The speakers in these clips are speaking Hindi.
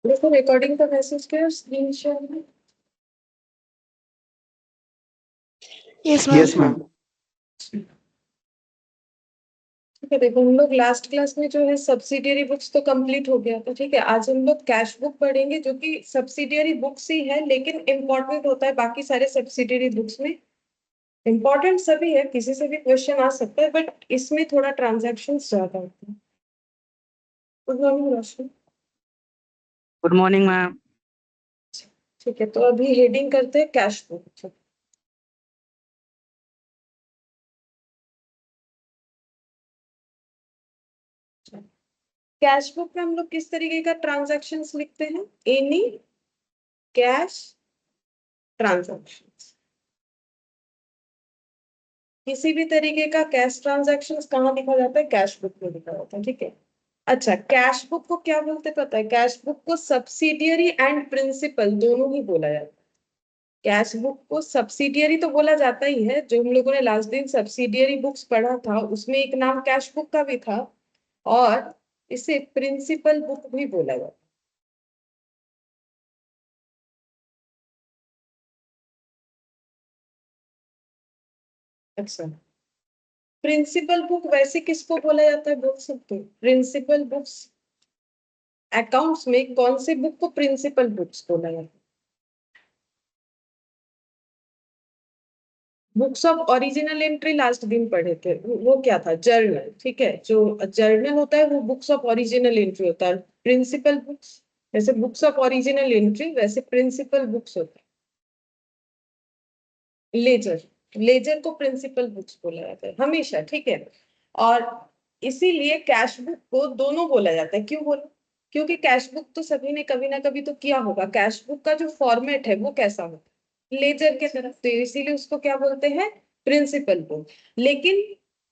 देखो रिकॉर्डिंग का मैसेज क्या स्क्रीन शेयर में। Yes ma'am. Yes ma'am. ठीक है, देखो हम लोग लास्ट क्लास में जो है सब्सिडियरी बुक्स तो कंप्लीट हो गया था। ठीक है, आज हम लोग कैश बुक पढ़ेंगे जो कि सब्सिडियरी बुक्स ही है, लेकिन इम्पोर्टेंट होता है बाकी सारे सब्सिडियरी बुक्स में। इम्पोर्टेंट सभी है, किसी से भी क्वेश्चन आ सकता है, बट इसमें थोड़ा ट्रांजैक्शन ज्यादा होता है। Good morning Roshan. Good morning ma'am. ठीक है, तो अभी हेडिंग करते हैं कैश बुक। कैश बुक में हम लोग किस तरीके का ट्रांजैक्शंस लिखते हैं? Any cash transactions. किसी भी तरीके का कैश ट्रांजैक्शंस कहाँ लिखा जाता है? कैश बुक में लिखा जाता है। ठीक है, अच्छा कैश बुक को क्या बोलते पता है? कैश बुक को सब्सिडियरी एंड प्रिंसिपल दोनों ही बोला जाता है। कैश बुक को सब्सिडियरी तो बोला जाता ही है, जो हम लोगों ने लास्ट दिन सब्सिडियरी बुक्स पढ़ा था उसमें एक नाम कैश बुक का भी था, और इसे प्रिंसिपल बुक भी बोला जाता है। अच्छा, प्रिंसिपल बुक वैसे किसको बोला जाता है बोल सकते हो? प्रिंसिपल बुक्स अकाउंट्स में कौन से बुक को प्रिंसिपल बुक्स बोला जाता है? Books of original entry last दिन पढ़े थे, वो क्या था? जर्नल। ठीक है, जो जर्नल होता है वो बुक्स ऑफ ओरिजिनल एंट्री होता है। प्रिंसिपल बुक्स जैसे बुक्स ऑफ ओरिजिनल एंट्री वैसे प्रिंसिपल बुक्स होता है। लेजर, लेजर को प्रिंसिपल बुक्स बोला जाता है हमेशा। ठीक है, और इसीलिए कैश बुक को दोनों बोला जाता है। क्यों बोला? क्योंकि कैश बुक तो सभी ने कभी ना कभी तो किया होगा। कैश बुक का जो फॉर्मेट है वो कैसा होता है? लेजर के तरफ, तो इसीलिए उसको क्या बोलते हैं? Principal book. लेकिन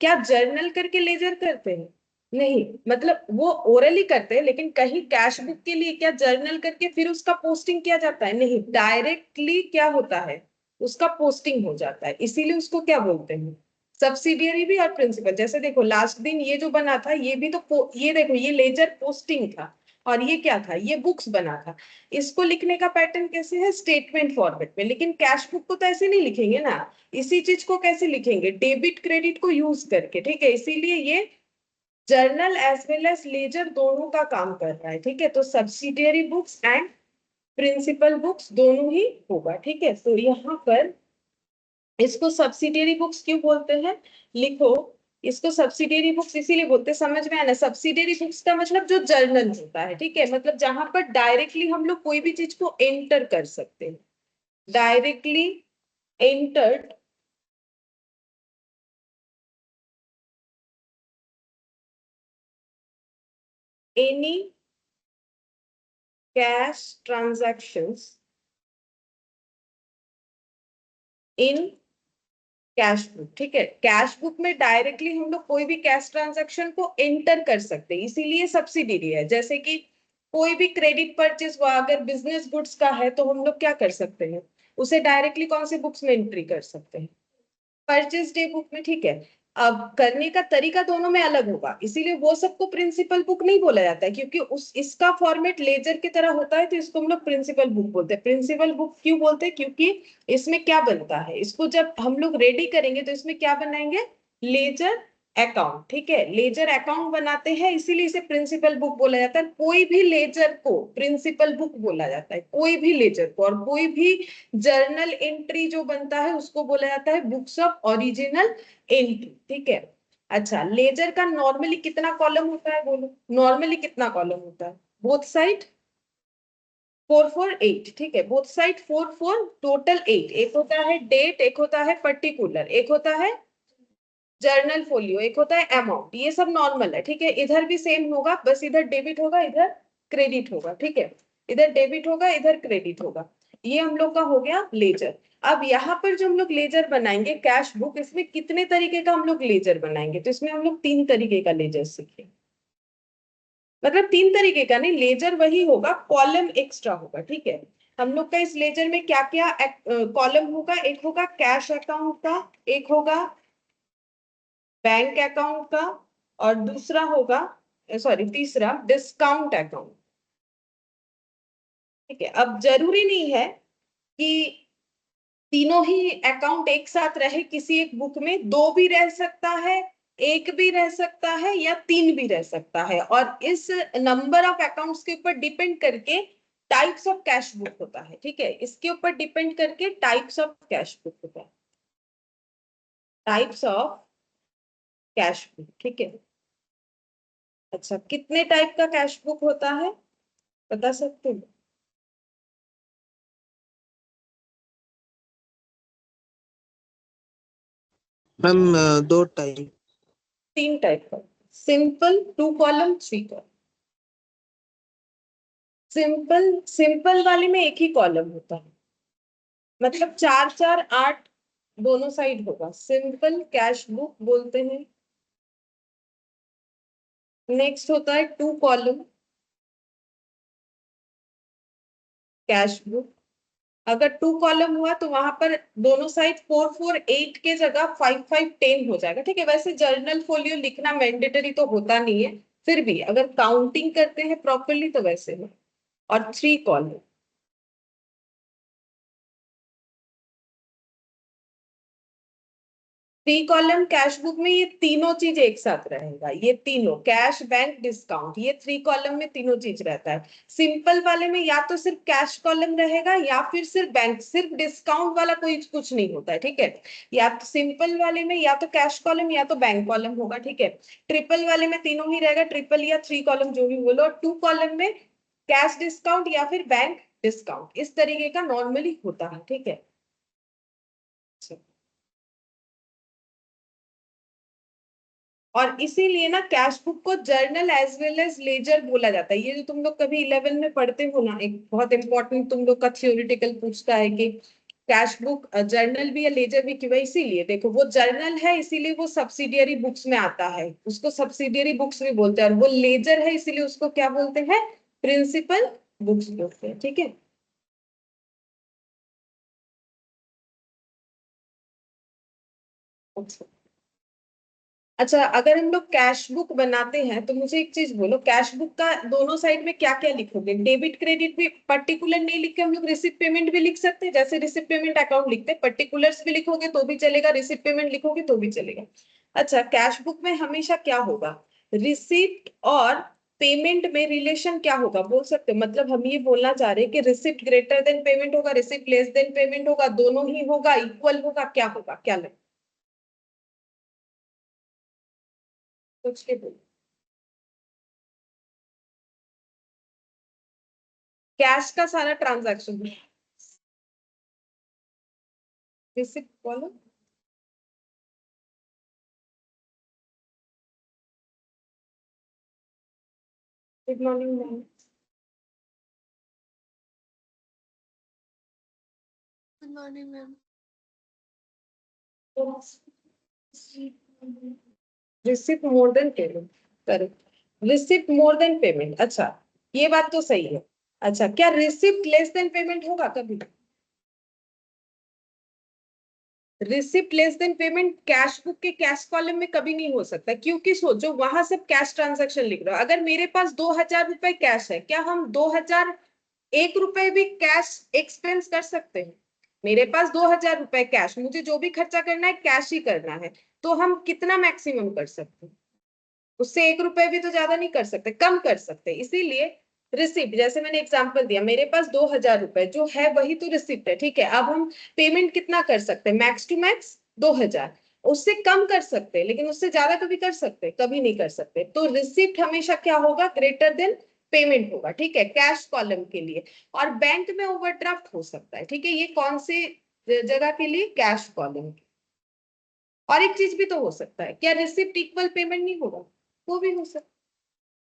क्या जर्नल करके लेजर करते हैं? नहीं, मतलब वो ओरली करते हैं, लेकिन कहीं कैश बुक के लिए क्या जर्नल करके फिर उसका पोस्टिंग किया जाता है? नहीं, डायरेक्टली क्या होता है, उसका पोस्टिंग हो जाता है। इसीलिए उसको क्या बोलते हैं? सब्सिडियरी भी और प्रिंसिपल। जैसे देखो लास्ट दिन ये जो बना था ये भी तो ये देखो ये लेजर पोस्टिंग था, और ये क्या था? ये बुक्स बना था। इसको लिखने का पैटर्न कैसे है? स्टेटमेंट फॉर्मेट में। लेकिन कैश बुक को तो ऐसे नहीं लिखेंगे ना। इसी चीज को कैसे लिखेंगे? डेबिट क्रेडिट को यूज करके। ठीक है, इसीलिए ये journal as well as ledger दोनों का काम कर रहा है। ठीक है, तो subsidiary books and principal books दोनों ही होगा। ठीक है, तो यहाँ पर इसको सब्सिडियरी बुक्स क्यों बोलते हैं? लिखो, इसको सब्सिडियरी बुक्स इसीलिए बोलते हैं, समझ में आना। सब्सिडियरी बुक्स का मतलब जो जर्नल होता है। ठीक है, मतलब जहां पर डायरेक्टली हम लोग कोई भी चीज को एंटर कर सकते हैं। Directly entered any cash transactions in cash book. ठीक है, कैश बुक में डायरेक्टली हम लोग कोई भी कैश ट्रांजैक्शन को एंटर कर सकते हैं, इसीलिए सब्सिडियरी है। जैसे कि कोई भी क्रेडिट परचेज हुआ, अगर बिजनेस गुड्स का है तो हम लोग क्या कर सकते हैं? उसे डायरेक्टली कौन से बुक्स में एंट्री कर सकते हैं? परचेज डे बुक में। ठीक है, अब करने का तरीका दोनों में अलग होगा, इसीलिए वो सबको प्रिंसिपल बुक नहीं बोला जाता है, क्योंकि उस इसका फॉर्मेट लेजर की तरह होता है, तो इसको हम लोग प्रिंसिपल बुक बोलते हैं। प्रिंसिपल बुक क्यों बोलते हैं? क्योंकि इसमें क्या बनता है, इसको जब हम लोग रेडी करेंगे तो इसमें क्या बनाएंगे? Ledger account. ठीक है, लेजर अकाउंट बनाते हैं, इसीलिए इसे प्रिंसिपल बुक बोला जाता है। कोई भी लेजर को प्रिंसिपल बुक बोला जाता है, कोई भी लेजर को। और कोई भी जर्नल एंट्री जो बनता है उसको बोला जाता है बुक्स ऑफ ओरिजिनल एंट्री। ठीक है, अच्छा लेजर का नॉर्मली कितना कॉलम होता है बोलो? नॉर्मली कितना कॉलम होता है? Both side 4 4 8। ठीक है, बोथ साइड 4 4, टोटल 8। एक होता है डेट, एक होता है पर्टिकुलर, एक होता है जर्नल फोलियो, एक होता है अमाउंट। ये सब नॉर्मल है। ठीक है, इधर भी सेम होगा, बस इधर डेबिट होगा इधर क्रेडिट होगा। ठीक है, इधर डेबिट होगा इधर क्रेडिट होगा। ये हम लोग का हो गया लेजर। अब यहाँ पर जो हम लोग लेजर बनाएंगे कैश बुक, इसमें कितने तरीके का हम लोग लेजर बनाएंगे? तो इसमें हम लोग 3 तरीके का लेजर सीखेंगे। मतलब 3 तरीके का नहीं, लेजर वही होगा, कॉलम एक्स्ट्रा होगा। ठीक है, हम लोग का इस लेजर में क्या क्या कॉलम होगा? एक होगा कैश अकाउंट का, एक होगा बैंक अकाउंट का, और दूसरा होगा, सॉरी तीसरा डिस्काउंट अकाउंट। ठीक है, अब जरूरी नहीं है कि तीनों ही अकाउंट एक साथ रहे किसी एक बुक में, दो भी रह सकता है, एक भी रह सकता है, या तीन भी रह सकता है। और इस नंबर ऑफ अकाउंट्स के ऊपर डिपेंड करके टाइप्स ऑफ कैश बुक होता है। ठीक है, इसके ऊपर डिपेंड करके टाइप्स ऑफ कैश बुक होता है, टाइप्स ऑफ कैश बुक। ठीक है, अच्छा कितने टाइप का कैश बुक होता है बता सकते हो? Ma'am 2 type. तीन टाइप का, simple, 2 column, 3 column. Simple, simple वाले में एक ही कॉलम होता है, मतलब 4 4 8 दोनों साइड होगा, सिंपल कैश बुक बोलते हैं। नेक्स्ट होता है 2 कॉलम कैश बुक। अगर 2 कॉलम हुआ तो वहां पर दोनों साइड 4 4 8 के जगह 5 5 10 हो जाएगा। ठीक है, वैसे जर्नल फोलियो लिखना मैंडेटरी तो होता नहीं है, फिर भी अगर काउंटिंग करते हैं प्रॉपरली तो वैसे है। और 3 कॉलम, 3 कॉलम कैश बुक में ये तीनों चीज एक साथ रहेगा, ये तीनों कैश बैंक डिस्काउंट, ये 3 कॉलम में तीनों चीज रहता है। सिंपल वाले में या तो सिर्फ कैश कॉलम रहेगा या फिर सिर्फ बैंक, सिर्फ डिस्काउंट वाला कोई कुछ नहीं होता है। ठीक है, या तो सिंपल वाले में या तो कैश कॉलम या तो बैंक कॉलम होगा। ठीक है, ट्रिपल वाले में तीनों ही रहेगा, ट्रिपल या 3 कॉलम जो भी बोलो। और 2 कॉलम में कैश डिस्काउंट या फिर बैंक डिस्काउंट, इस तरीके का नॉर्मली होता है। ठीक है, और इसीलिए ना कैश बुक को journal as well as ledger बोला जाता है। ये जो तुम लोग कभी 11 में पढ़ते हो ना, एक बहुत इंपॉर्टेंट तुम लोग का थियोरिटिकल पूछता है कि कैश बुक जर्नल भी या लेजर भी क्यों है। इसीलिए देखो, वो जर्नल है इसीलिए वो सब्सिडियरी बुक्स में आता है, उसको सब्सिडियरी बुक्स भी बोलते हैं। और वो लेजर है इसीलिए उसको क्या बोलते हैं, प्रिंसिपल बुक्स बोलते हैं। ठीक है, अच्छा अगर हम लोग कैश बुक बनाते हैं तो मुझे एक चीज बोलो, कैश बुक का दोनों साइड में क्या क्या लिखोगे? डेबिट क्रेडिट भी पर्टिकुलर नहीं लिख के हम लोग रिसिप्ट पेमेंट भी लिख सकते हैं, जैसे रिसिप्ट पेमेंट अकाउंट लिखते हैं, पर्टिकुलर्स भी लिखोगे तो भी चलेगा, रिसिप्ट पेमेंट लिखोगे तो भी चलेगा। अच्छा कैश बुक में हमेशा क्या होगा, रिसिप्ट और पेमेंट में रिलेशन क्या होगा बोल सकते हो? मतलब हम ये बोलना चाह रहे हैं कि रिसिप्ट ग्रेटर देन पेमेंट होगा, रिसिप्ट लेस देन पेमेंट होगा, दोनों ही होगा, इक्वल होगा, क्या लगता है? सोच के बोलो। कैश का सारा ट्रांजैक्शन, रिसिप्ट बोलो। Good morning ma'am. Good morning, ma'am. Receipt more than payment, correct, receipt more than payment. अच्छा ये बात तो सही है। अच्छा क्या रिसिप्ट लेस देन पेमेंट होगा कभी? Receipt less than payment cash book के कैश कॉलम में कभी नहीं हो सकता, क्योंकि सोचो वहां सब कैश ट्रांजैक्शन लिख रहे हो। अगर मेरे पास 2000 रुपए कैश है, क्या हम 2001 रुपए भी कैश एक्सपेंस कर सकते हैं? मेरे पास 2000 रुपए कैश, मुझे जो भी खर्चा करना है कैश ही करना है, तो हम कितना मैक्सिमम कर सकते हैं? उससे 1 रुपए भी तो ज्यादा नहीं कर सकते, कम कर सकते। इसीलिए रिसिप्ट, जैसे मैंने एग्जांपल दिया, मेरे पास 2000 रुपए जो है वही तो रिसिप्ट है। ठीक है, अब हम पेमेंट कितना कर सकते हैं, मैक्स टू मैक्स 2000, उससे कम कर सकते हैं लेकिन उससे ज्यादा कभी कर सकते, कभी नहीं कर सकते। तो रिसिप्ट हमेशा क्या होगा, ग्रेटर देन पेमेंट होगा। ठीक है, कैश कॉलम के लिए। और बैंक में ओवरड्राफ्ट हो सकता है। ठीक है, ये कौन से जगह के लिए, कैश कॉलम। और एक चीज भी तो हो सकता है, क्या रिसिप्ट इक्वल पेमेंट नहीं होगा? वो भी हो सकता है।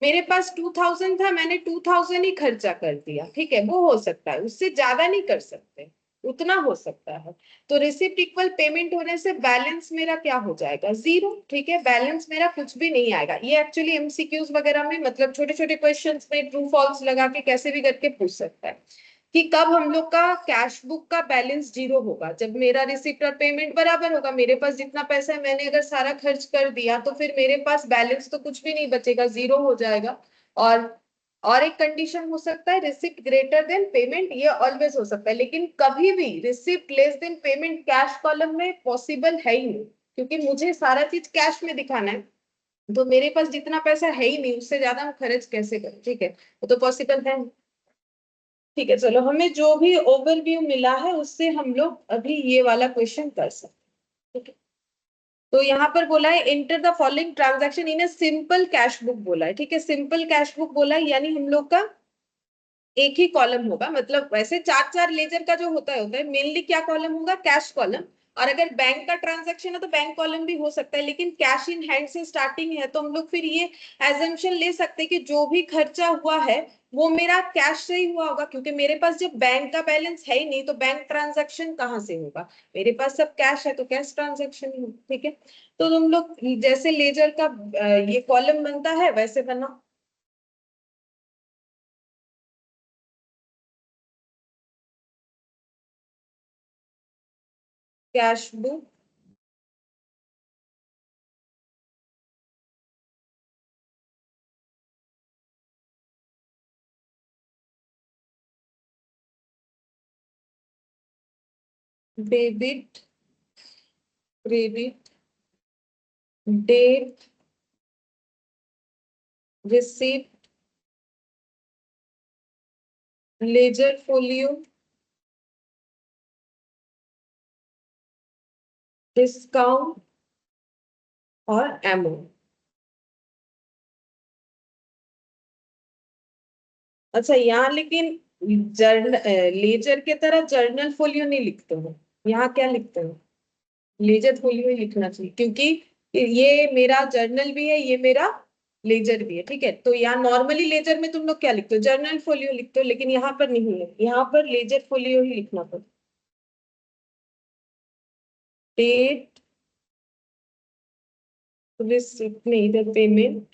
मेरे पास 2000 था, मैंने 2000 ही खर्चा कर दिया। ठीक है, वो हो सकता है, उससे ज्यादा नहीं कर सकते, उतना हो सकता है। तो रिसिप्ट इक्वल पेमेंट होने से बैलेंस मेरा क्या हो जाएगा, 0। ठीक है, बैलेंस मेरा कुछ भी नहीं आएगा। ये एक्चुअली एमसीक्यूज वगैरह में, मतलब छोटे छोटे क्वेश्चंस में ट्रू फॉल्स लगा के कैसे भी करके पूछ सकता है कि कब हम लोग का कैश बुक का बैलेंस 0 होगा, जब मेरा रिसिप्ट और पेमेंट बराबर होगा। मेरे पास जितना पैसा है मैंने अगर सारा खर्च कर दिया तो फिर मेरे पास बैलेंस तो कुछ भी नहीं बचेगा, 0 हो जाएगा। और और एक कंडीशन हो सकता है रिसिप्ट ग्रेटर देन पेमेंट, ये ऑलवेज हो सकता है, लेकिन कभी भी receipt less than payment cash column में पॉसिबल है ही नहीं, क्योंकि मुझे सारा चीज कैश में दिखाना है, तो मेरे पास जितना पैसा है ही नहीं, उससे ज्यादा हम खर्च कैसे करें, ठीक है, वो तो पॉसिबल है नहीं। ठीक है, चलो हमें जो भी ओवरव्यू मिला है उससे हम लोग अभी ये वाला क्वेश्चन कर सकते हैं, ठीक है। तो यहाँ पर बोला है enter the following transaction in a simple cash book बोला है, ठीक है, सिंपल कैश बुक बोला है, यानी हम लोग का एक ही कॉलम होगा, मतलब वैसे चार चार लेजर का जो होता है मेनली क्या कॉलम होगा, कैश कॉलम। और अगर बैंक का ट्रांजैक्शन है तो बैंक कॉलम भी हो सकता है, लेकिन कैश इन हैंड से स्टार्टिंग है तो हम लोग फिर ये एजम्पशन ले सकते हैं कि जो भी खर्चा हुआ है वो मेरा कैश से ही हुआ होगा, क्योंकि मेरे पास जब बैंक का बैलेंस है ही नहीं तो बैंक ट्रांजैक्शन कहाँ से होगा, मेरे पास सब कैश है तो कैश ट्रांजैक्शन ही होगा, ठीक है। तो तुम लोग जैसे लेजर का ये कॉलम बनता है वैसे बना। Cash book, debit, credit, date, receipt, ledger folio, discount और एमओ। अच्छा यहाँ लेकिन लेजर के तरह जर्नल फोलियो नहीं लिखते हो, यहाँ क्या लिखते हो, लेजर फोलियो ही लिखना चाहिए, क्योंकि ये मेरा जर्नल भी है, ये मेरा लेजर भी है, ठीक है। तो यहाँ नॉर्मली लेजर में तुम लोग क्या लिखते हो, जर्नल फोलियो लिखते हो, लेकिन यहाँ पर नहीं है, यहाँ पर लेजर फोलियो ही लिखना पड़ता। डेट, रिसिप्ट नहीं, इधर पेमेंट,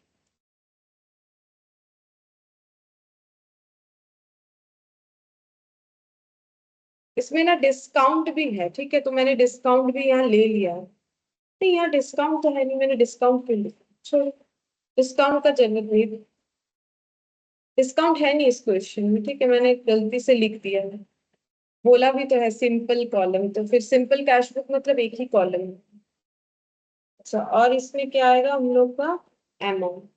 इसमें ना डिस्काउंट भी है, ठीक है, तो मैंने डिस्काउंट भी यहाँ ले लिया है। नहीं यहाँ डिस्काउंट तो है नहीं, मैंने डिस्काउंट क्यों लिखा, छोड़ो, डिस्काउंट का जरूरत नहीं, डिस्काउंट है नहीं इस क्वेश्चन में, ठीक है, मैंने गलती से लिख दिया है। बोला भी तो है सिंपल कॉलम, तो फिर सिंपल कैश बुक मतलब एक ही कॉलम है। अच्छा और इसमें क्या आएगा हम लोग का, अमाउंट।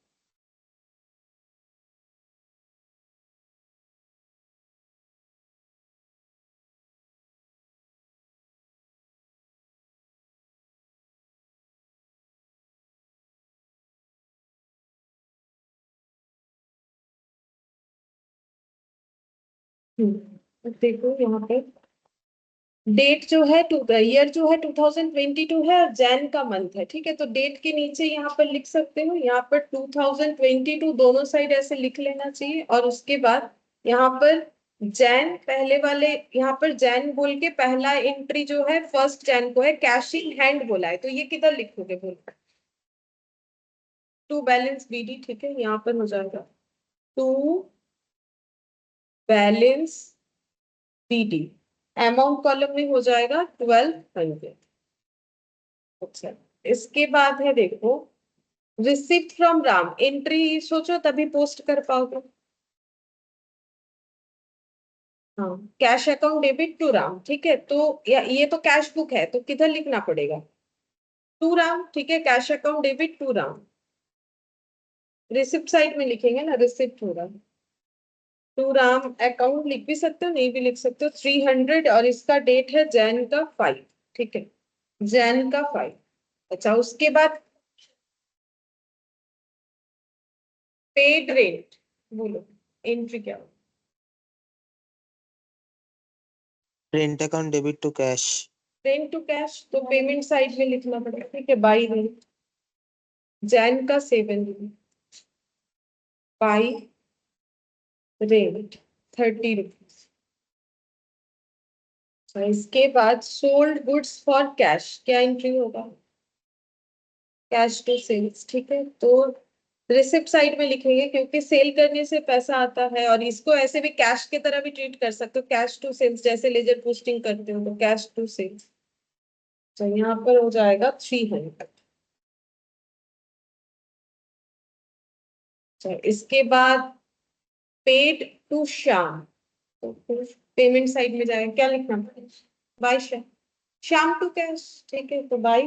देखो यहाँ पे डेट जो है ईयर जो है 2022 है और जैन का मंथ है, ठीक है, तो डेट के नीचे यहाँ पर लिख सकते हो, यहाँ पर 2022 दोनों साइड ऐसे लिख लेना चाहिए, और उसके बाद यहाँ पर जैन पहले वाले, यहाँ पर जैन बोल के पहला एंट्री जो है फर्स्ट जैन को है, कैश इन हैंड बोला है, तो ये किधर लिखोगे बोल, टू बैलेंस बीडी, ठीक है, यहाँ पर हो जाएगा to balance BD, amount column में हो जाएगा 1200। अच्छा इसके बाद है देखो रिसिप्ट फ्रॉम राम, एंट्री सोचो तभी पोस्ट कर पाओगे। हाँ cash account debit to Ram, ठीक है, तो ये तो कैश बुक है तो किधर लिखना पड़ेगा, टू राम, ठीक है, cash account debit to Ram, receipt side में लिखेंगे ना, receipt to Ram, to Ram account लिख भी सकते हो नहीं भी लिख सकते हो, 300, और इसका डेट है जैन का 5, ठीक है, जैन का 5। अच्छा उसके बाद पेड रेंट, बोलो एंट्री क्या हो, rent account debit to cash. Rent to cash, तो पेमेंट साइड में लिखना पड़ेगा, ठीक है, बाई रेंट, जैन का 7, बाई रेंट 30 रुपीज। इसके बाद सोल्ड गुड्स फॉर कैश, क्या एंट्री होगा, कैश टू सेल्स, ठीक है, तो रिसिप्ट साइड में लिखेंगे क्योंकि सेल करने से पैसा आता है, और इसको ऐसे भी कैश की तरह भी ट्रीट कर सकते हो, कैश टू सेल्स, जैसे लेजर पोस्टिंग करते हो तो कैश टू सेल्स, तो यहाँ पर हो जाएगा 300। इसके बाद पेड टू श्याम, तो पेमेंट साइड में जाएगा, क्या लिखना पड़ेगा? By Shyam, Shyam to cash, ठीक है, तो by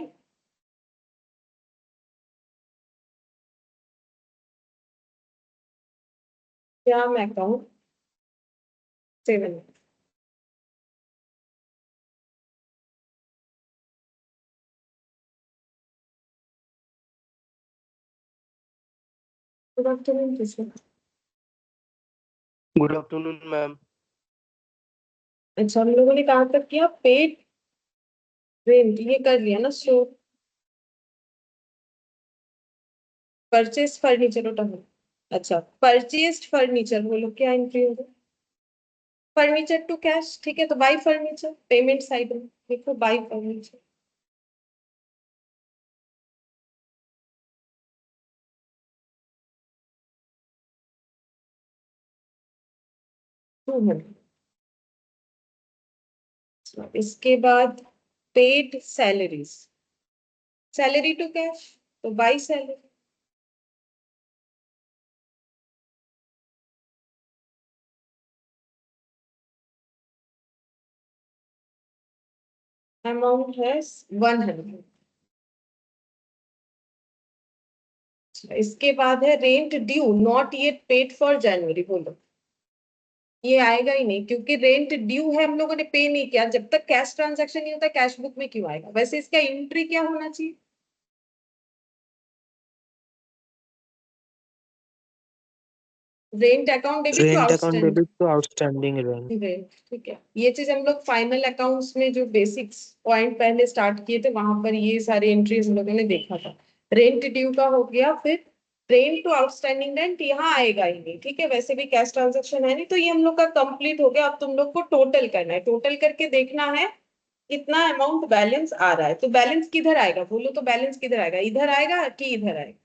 Shyam account 7। Good afternoon Krishna. Good afternoon ma'am. अच्छा, हम लोगों ने कहाँ तक किया? पेड रेंट ये कर लिया ना, सो परचेज फर्नीचर उठा। अच्छा, परचेस्ड फर्नीचर बोलो, क्या एंट्री होगा? फर्नीचर टू कैश, ठीक है, तो बाय फर्नीचर, पेमेंट साइड में देखो बाय फर्नीचर। इसके बाद paid salaries, salary to cash, तो बाय सैलरी। अमाउंट है 100। इसके बाद है rent due not yet paid for January, बोलो। ये आएगा ही नहीं, क्योंकि रेंट ड्यू है, हम लोगों ने पे नहीं किया। जब तक कैश ट्रांजैक्शन नहीं होता कैश बुक में क्यों आएगा? वैसे इसका एंट्री क्या होना चाहिए? Rent account debit to Rent account outstanding debit to outstanding rent. Rent, ठीक है। ये चीज हम लोग फाइनल अकाउंट्स में जो बेसिक्स पॉइंट पहले स्टार्ट किए थे वहां पर ये सारे एंट्रीज हम लोगों ने देखा था। रेंट ड्यू का हो गया, फिर रेंट टू आउटस्टैंडिंग रेंट यहाँ आएगा ही नहीं, ठीक है, वैसे भी कैश ट्रांजेक्शन है नहीं, तो ये हम लोग का कंप्लीट हो गया। अब तुम लोग को टोटल करना है, टोटल करके देखना है कितना अमाउंट बैलेंस आ रहा है। तो बैलेंस किधर आएगा बोलो, तो बैलेंस किधर आएगा? इधर आएगा कि इधर आएगा?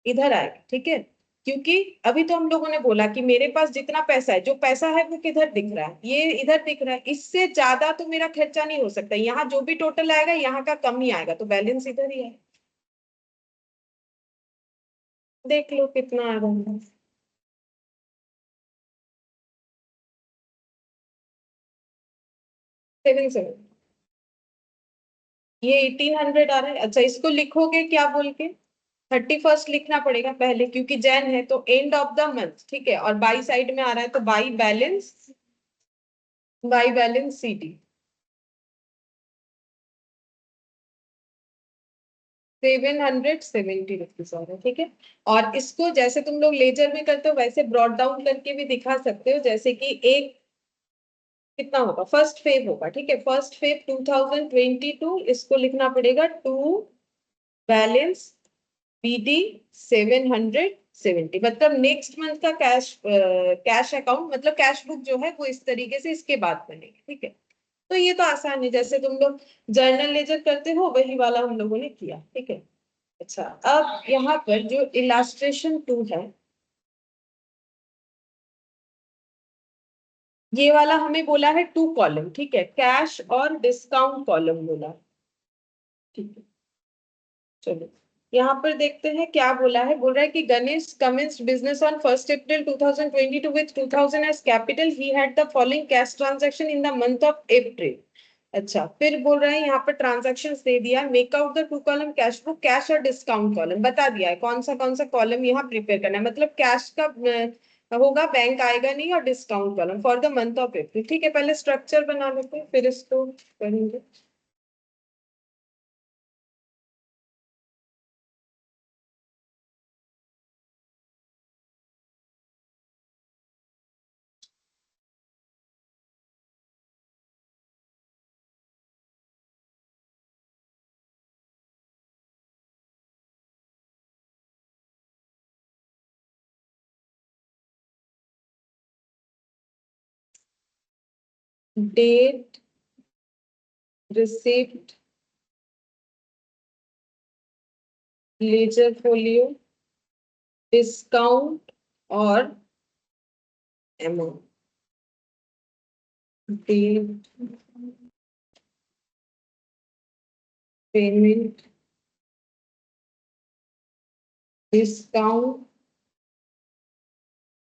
इधर आएगा, ठीक है। क्योंकि अभी तो हम लोगों ने बोला कि मेरे पास जितना पैसा है, जो पैसा है वो किधर दिख रहा है? ये इधर दिख रहा है। इससे ज्यादा तो मेरा खर्चा नहीं हो सकता, यहाँ जो भी टोटल आएगा यहाँ का कम ही आएगा, तो बैलेंस इधर ही है। देख लो कितना आ रहा है। 7 ये 1800 आ रहा है। अच्छा, इसको लिखोगे क्या बोल के? 31 लिखना पड़ेगा पहले, क्योंकि जैन है तो एंड ऑफ द मंथ, ठीक है। और बाई साइड में आ रहा है तो बाई बैलेंस सीडी 770 रुपीज आ रहा है, ठीक है। और इसको जैसे तुम लोग लेजर में करते हो वैसे ब्रॉड डाउन करके भी दिखा सकते हो, जैसे कि एक कितना होगा, फर्स्ट फेब होगा, ठीक है। फर्स्ट फेब 2022, इसको लिखना पड़ेगा टू बैलेंस बीडी 770, मतलब नेक्स्ट मंथ का कैश अकाउंट, मतलब कैश बुक जो है वो इस तरीके से इसके बाद बनेगी, ठीक है। तो ये तो आसान है, जैसे तुम लोग जर्नल लेजर करते हो वही वाला हम लोगों ने किया, ठीक है। अच्छा, अब यहाँ पर जो इलास्ट्रेशन 2 है, ये वाला हमें बोला है 2 कॉलम, ठीक है, कैश और डिस्काउंट कॉलम बोला, ठीक है। चलो यहाँ पर देखते हैं क्या बोला है। बोल रहा है कि Ganesh commenced business on 1st April 2022 with 2000 as capital. He had the following cash transaction in the month of April. अच्छा, फिर बोल रहा है यहाँ पर ट्रांजेक्शन दे दिया, make out the 2 column cash book, cash और डिस्काउंट कॉलम बता दिया है कौन सा कॉलम यहाँ प्रिपेयर करना है। मतलब कैश का होगा, बैंक आएगा नहीं, और discount column for the month of April, ठीक है। पहले स्ट्रक्चर बना लेते हैं फिर इसको करेंगे। Date, receipt, ledger folio, discount और amount. Date, payment, discount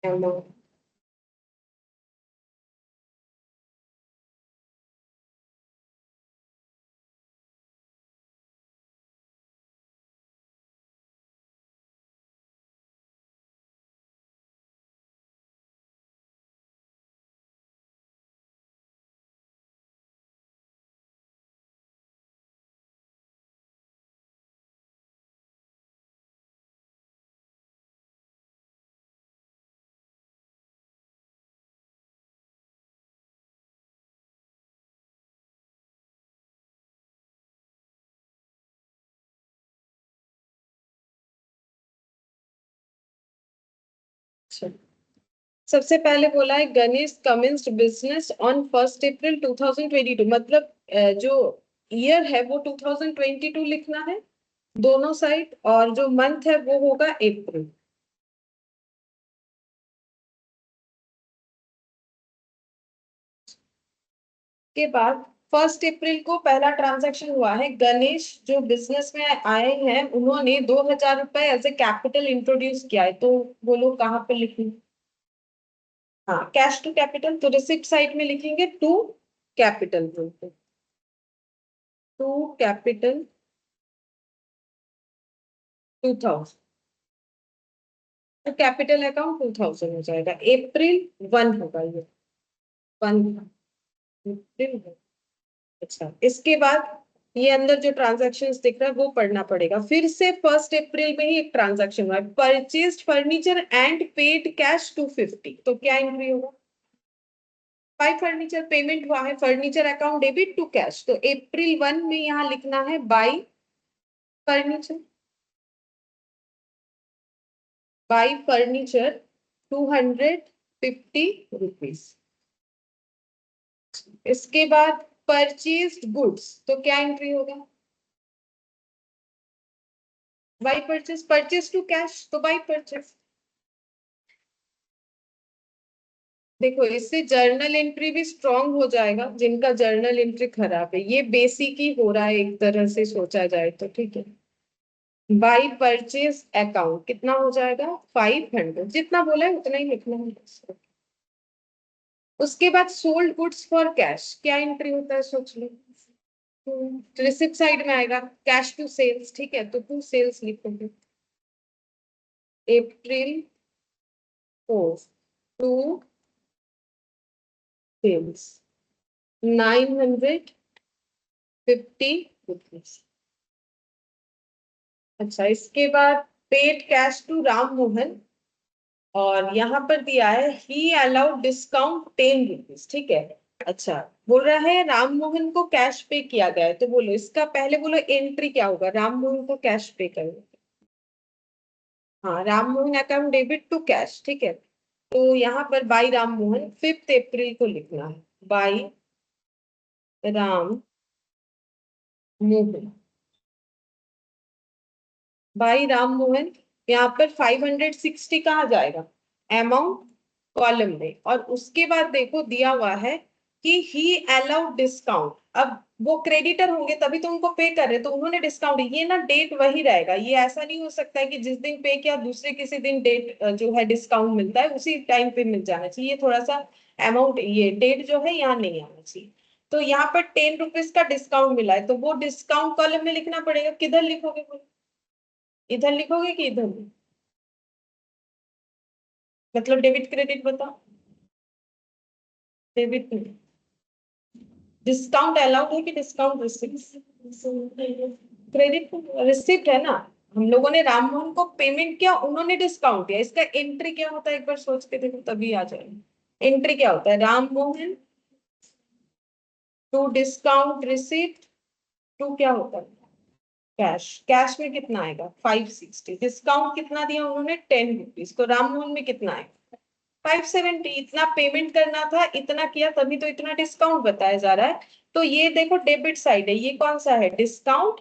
amount. सबसे पहले बोला है Ganesh commenced business on 1 April 2022, मतलब जो ईयर है वो 2022 लिखना है दोनों साइड, और जो मंथ है वो होगा अप्रैल। के बाद 1 अप्रैल को पहला ट्रांजैक्शन हुआ है, गणेश जो बिजनेस में आए हैं उन्होंने 2000 रुपए एज ए कैपिटल इंट्रोड्यूस किया है, तो बोलो कहाँ पे लिखेंगे? हाँ, कैश टू कैपिटल, तो रिसिप्ट साइड में लिखेंगे टू कैपिटल, बोलते टू कैपिटल 2000, तो कैपिटल अकाउंट 2000 हो जाएगा। April 1 होगा ये 1 अप्रैल। अच्छा, इसके बाद ये अंदर जो ट्रांजैक्शंस दिख रहा है वो पढ़ना पड़ेगा। फिर से 1 अप्रैल में ही एक ट्रांजैक्शन हुआ है, purchased furniture and paid cash 250, तो क्या एंट्री होगा? बाय फर्नीचर पेमेंट हुआ है, furniture account debit to cash, तो April 1 में यहाँ लिखना है by furniture, by furniture 250 rupees. इसके बाद परचेज्ड गुड्स, तो क्या एंट्री होगा? By purchase, purchase to cash, तो बाय परचेज। देखो इससे जर्नल एंट्री भी स्ट्रांग हो जाएगा, जिनका जर्नल एंट्री खराब है, ये बेसिक ही हो रहा है एक तरह से सोचा जाए तो, ठीक है। बाय परचेज अकाउंट कितना हो जाएगा? 500, जितना बोला है उतना ही लिखना है। उसके बाद सोल्ड गुड्स फॉर कैश, क्या एंट्री होता है सोच लो? रिसिप्ट साइड में आएगा, कैश टू सेल्स, ठीक है, तो टू सेल्स लिखोगे। April 4 to sales 950 rupees. अच्छा, इसके बाद paid cash to Ram Mohan, और यहाँ पर दिया है ही अलाउड डिस्काउंट 10 रुपीज, ठीक है। अच्छा, बोल रहा है राम मोहन को कैश पे किया गया है, तो बोलो इसका पहले बोलो एंट्री क्या होगा? राम मोहन को कैश पे करो, हाँ, Ram Mohan account debit to cash, ठीक है। तो यहाँ पर बाई राम मोहन 5 अप्रैल को लिखना है, बाई राम मोहन, बाई राम मोहन। यहाँ पर 560 कहाँ जाएगा? अमाउंट कॉलम में, और उसके बाद देखो दिया हुआ है कि ही अलाउड डिस्काउंट। अब वो क्रेडिटर होंगे तभी तो उनको पे कर रहे, तो उन्होंने डिस्काउंट, ये ना डेट वही रहेगा, ये ऐसा नहीं हो सकता है कि जिस दिन पे किया दूसरे किसी दिन डेट जो है डिस्काउंट मिलता है उसी टाइम पे मिल जाना चाहिए, थोड़ा सा अमाउंट, ये डेट जो है यहाँ नहीं आना चाहिए। तो यहाँ पर 10 रुपीज का डिस्काउंट मिला है, तो वो डिस्काउंट कॉलम में लिखना पड़ेगा। किधर लिखोगे? इधर लिखोगे कि इधर? मतलब डेबिट क्रेडिट बताओ। डेबिट में डिस्काउंट अलाउड है कि डिस्काउंट रिसिप्ट? क्रेडिट रिसिप्ट है ना, हम लोगों ने राम मोहन को पेमेंट किया, उन्होंने डिस्काउंट दिया, इसका एंट्री क्या होता है एक बार सोच के देखो तभी आ जाएगा। एंट्री क्या होता है? Ram Mohan to discount receipt to क्या होता है? कैश। कैश में कितना आएगा? 560। डिस्काउंट कितना दिया उन्होंने? 10 रुपीज, तो राम मोहन में कितना आएगा? 570। इतना पेमेंट करना था, इतना किया, तभी तो इतना डिस्काउंट बताया जा रहा है। तो ये देखो डेबिट साइड है, ये कौन सा है? डिस्काउंट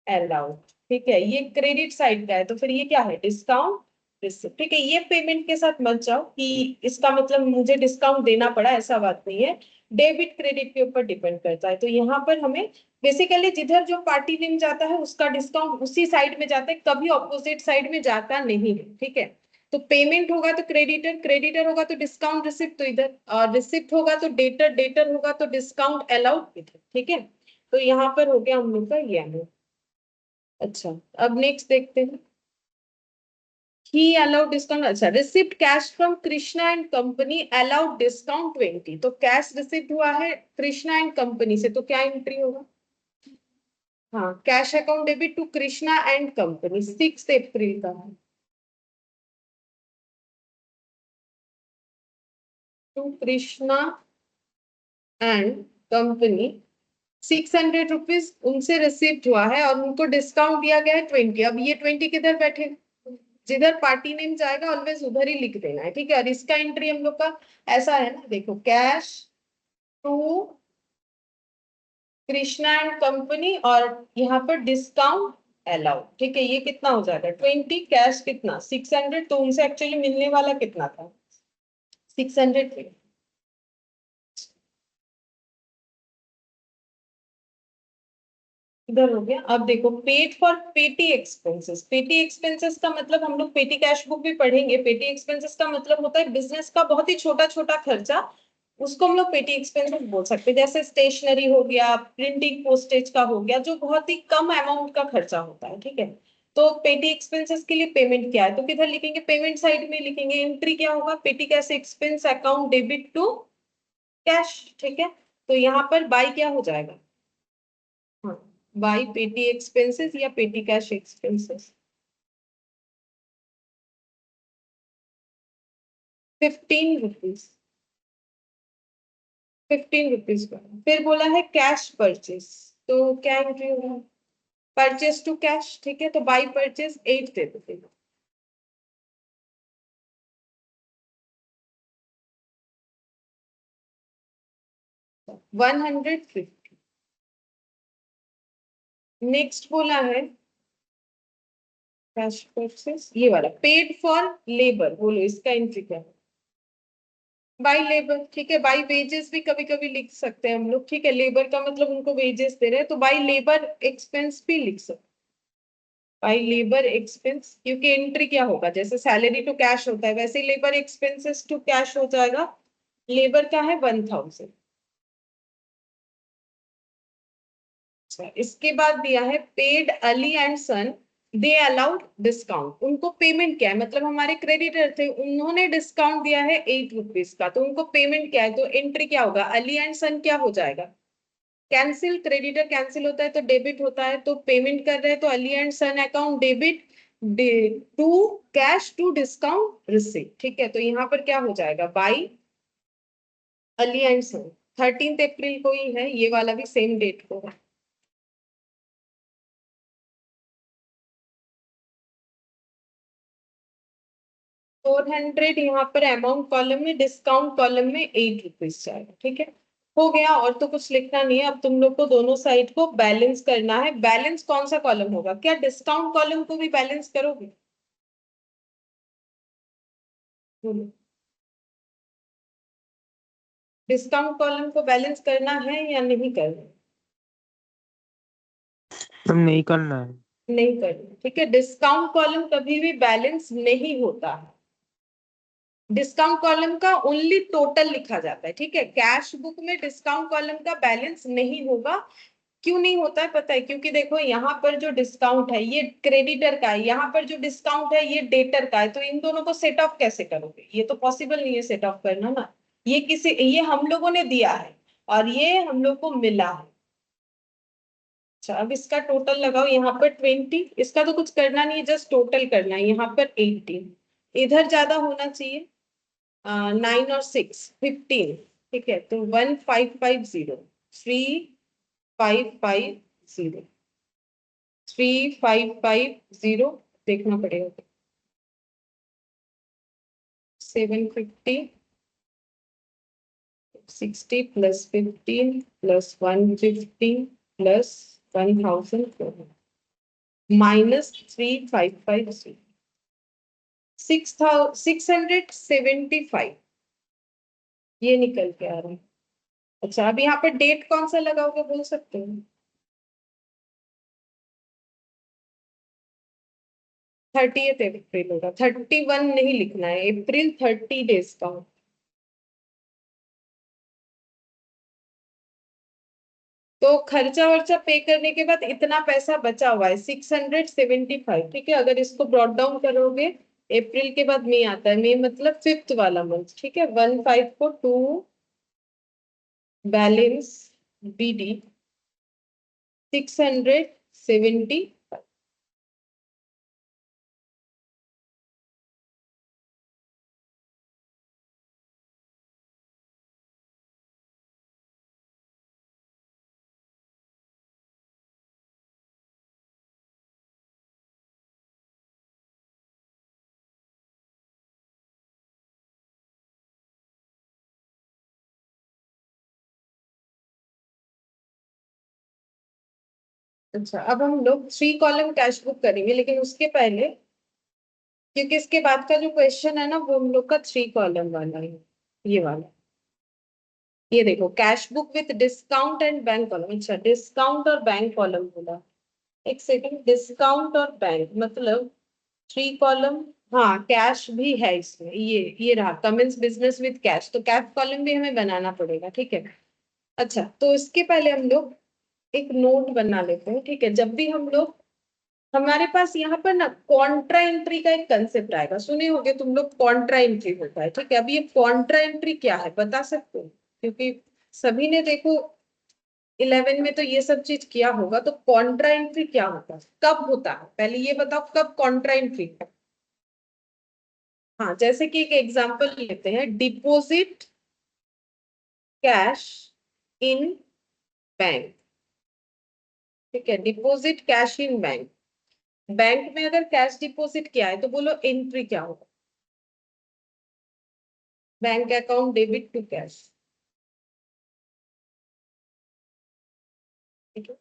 अलाउड, ठीक है। ये क्रेडिट साइड का है, तो फिर ये क्या है? डिस्काउंट रिसिप्ट, ठीक है। ये पेमेंट के साथ मत जाओ कि इसका मतलब मुझे डिस्काउंट देना पड़ा, ऐसा बात नहीं है, डेबिट क्रेडिट के ऊपर डिपेंड करता है। तो यहाँ पर हमें बेसिकली जिधर जो पार्टी नेम जाता है उसका डिस्काउंट उसी साइड में जाता है, कभी ऑपोजिट साइड में जाता नहीं है, ठीक है। तो पेमेंट होगा तो क्रेडिटर, क्रेडिटर होगा तो डिस्काउंट रिसिप्ट तो इधर, और रिसिप्ट होगा तो डेटर, डेटर होगा तो डिस्काउंट अलाउड इधर। ठीक है, तो यहाँ पर हो गया हम लोग का ये अमाउंट। अच्छा, अब नेक्स्ट देखते हैं। He allowed discount, अच्छा, received cash from Krishna and company, allowed discount 20। तो कैश रिसिप्ट हुआ है कृष्णा एंड कंपनी से, तो क्या एंट्री होगा? हाँ, cash account debit to Krishna and company 6 April का है, to Krishna and company 600 rupees उनसे रिसिप्ट हुआ है और उनको डिस्काउंट दिया गया है 20। अब ये 20 किधर बैठे, जिधर पार्टी नेम जाएगा ऑलवेज उधर ही लिख देना है। ठीक है, और इसका एंट्री हम लोग का ऐसा है ना, देखो, cash to Krishna and company और यहाँ पर डिस्काउंट अलाउड। ठीक है, ये कितना हो जाएगा 20, कैश कितना 600, तो उनसे एक्चुअली मिलने वाला कितना था 600। इधर हो गया। अब देखो, पेड फॉर पेटी एक्सपेंसेस, पेटी एक्सपेंसेस का मतलब हम लोग पेटी कैश बुक भी पढ़ेंगे। पेटी एक्सपेंसेस का मतलब होता है बिजनेस का बहुत ही छोटा छोटा खर्चा, उसको हम लोग पेटी एक्सपेंसेस बोल सकते हैं। जैसे स्टेशनरी हो गया, प्रिंटिंग पोस्टेज का हो गया, जो बहुत ही कम अमाउंट का खर्चा होता है। ठीक है, तो पेटी एक्सपेंसेस के लिए पेमेंट क्या है, तो किधर लिखेंगे, पेमेंट साइड में लिखेंगे। एंट्री क्या होगा, petty cash expense account debit to cash. ठीक है, तो यहाँ पर बाई क्या हो जाएगा, हाँ, बाई पेटी एक्सपेंसेस या पेटी कैश एक्सपेंसेस 15 रुपीज, 15 रुपीज का। फिर बोला है कैश परचेस, तो क्या एंट्री होगा, परचेस टू कैश। ठीक है, तो बाई परचेस 8 दे दो फिर। तो 150। नेक्स्ट बोला है कैश परचेस, ये वाला पेड फॉर लेबर, बोलो इसका एंट्री क्या है, बाई लेबर। ठीक है, बाई वेजेस भी कभी कभी लिख सकते हैं हम लोग। ठीक है, लेबर का मतलब उनको वेजेस दे रहे हैं, तो बाई लेबर एक्सपेंस भी लिख सकते, बाई लेबर एक्सपेंस, क्योंकि एंट्री क्या होगा, जैसे सैलरी टू कैश होता है वैसे ही लेबर एक्सपेंसेस टू कैश हो जाएगा। लेबर का है 1000। अच्छा, इसके बाद दिया है paid Ali and son, they allowed discount. उनको पेमेंट क्या है, मतलब हमारे क्रेडिटर थे, उन्होंने डिस्काउंट दिया है 8 रुपीज का, तो उनको पेमेंट क्या है, तो एंट्री क्या होगा, अली एंड सन क्या हो जाएगा, कैंसिल, क्रेडिटर कैंसिल होता है तो डेबिट होता है, तो पेमेंट कर रहे हैं तो Ali and son account debit to cash to discount receipt. ठीक है, तो यहाँ पर क्या हो जाएगा, by Ali and son 13 April को ही है, ये वाला भी सेम डेट को है। 400 यहाँ पर अमाउंट कॉलम में, डिस्काउंट कॉलम में 8 रुपीज जाएगा। ठीक है, हो गया, और तो कुछ लिखना नहीं है। अब तुम लोग को दोनों साइड को बैलेंस करना है। बैलेंस कौन सा कॉलम होगा, क्या डिस्काउंट कॉलम को भी बैलेंस करोगे, बोलो, डिस्काउंट कॉलम को बैलेंस करना है या नहीं करना, हम नहीं करना है। नहीं करना। ठीक है, डिस्काउंट कॉलम कभी भी बैलेंस नहीं होता है। डिस्काउंट कॉलम का ओनली टोटल लिखा जाता है। ठीक है, कैश बुक में डिस्काउंट कॉलम का बैलेंस नहीं होगा। क्यों नहीं होता है पता है, क्योंकि देखो यहाँ पर जो डिस्काउंट है ये क्रेडिटर का है, यहाँ पर जो डिस्काउंट है ये डेटर का है, तो इन दोनों को सेट ऑफ कैसे करोगे, ये तो पॉसिबल नहीं है सेट ऑफ करना ना। ये हम लोगों ने दिया है और ये हम लोग को मिला है। अच्छा, अब इसका टोटल लगाओ, यहाँ पर 20, इसका तो कुछ करना नहीं है, जस्ट टोटल करना है। यहाँ पर 18, इधर ज्यादा होना चाहिए, 9 और 6 15। ठीक है, तो 1550, 3550, 3550 देखना पड़ेगा, 750, 60 प्लस 15 प्लस 150 प्लस 1400 माइनस 3550, 675 ये निकल के आ रहा है। अच्छा, अब यहाँ पर डेट कौन सा लगाओगे बोल सकते हो, 30th अप्रैल होगा, 31 नहीं लिखना है, अप्रैल 30 डेज का हो। तो खर्चा वर्चा पे करने के बाद इतना पैसा बचा हुआ है 675, ठीक है। अगर इसको ब्रॉट डाउन करोगे, अप्रैल के बाद मई आता है, मई मतलब 5th वाला मंथ, ठीक है। 15 को 2 बैलेंस BD 670। अच्छा, अब हम लोग 3 कॉलम कैश बुक करेंगे, लेकिन उसके पहले, क्योंकि इसके बाद का जो क्वेश्चन है ना वो हम लोग का 3 कॉलम वाला है, ये वाला। ये देखो, cash book with discount and bank column. अच्छा, डिस्काउंट और बैंक कॉलम बोला, एक सेकंड। डिस्काउंट और बैंक मतलब 3 कॉलम। हाँ, कैश भी है इसमें, ये रहा कमेंस बिजनेस विद कैश, तो कैश कॉलम भी हमें बनाना पड़ेगा, ठीक है। अच्छा, तो इसके पहले हम लोग एक नोट बना लेते हैं, ठीक है। जब भी हम लोग, हमारे पास यहाँ पर ना कॉन्ट्रा एंट्री का एक कंसेप्ट आएगा, सुने होगे तुम लोग, कॉन्ट्रा एंट्री होता है, ठीक है। अब ये कॉन्ट्रा एंट्री क्या है बता सकते हो? क्योंकि सभी ने देखो 11 में तो ये सब चीज किया होगा, तो कॉन्ट्रा एंट्री क्या होता है, कब होता है, पहले ये बताओ कब कॉन्ट्रा एंट्री। हाँ, जैसे कि एक एग्जांपल लेते हैं, डिपॉजिट कैश इन बैंक, ठीक है। Deposit cash in bank, bank में अगर कैश डिपॉजिट किया है तो बोलो एंट्री क्या होगा? Bank account debit to cash, ठीक है।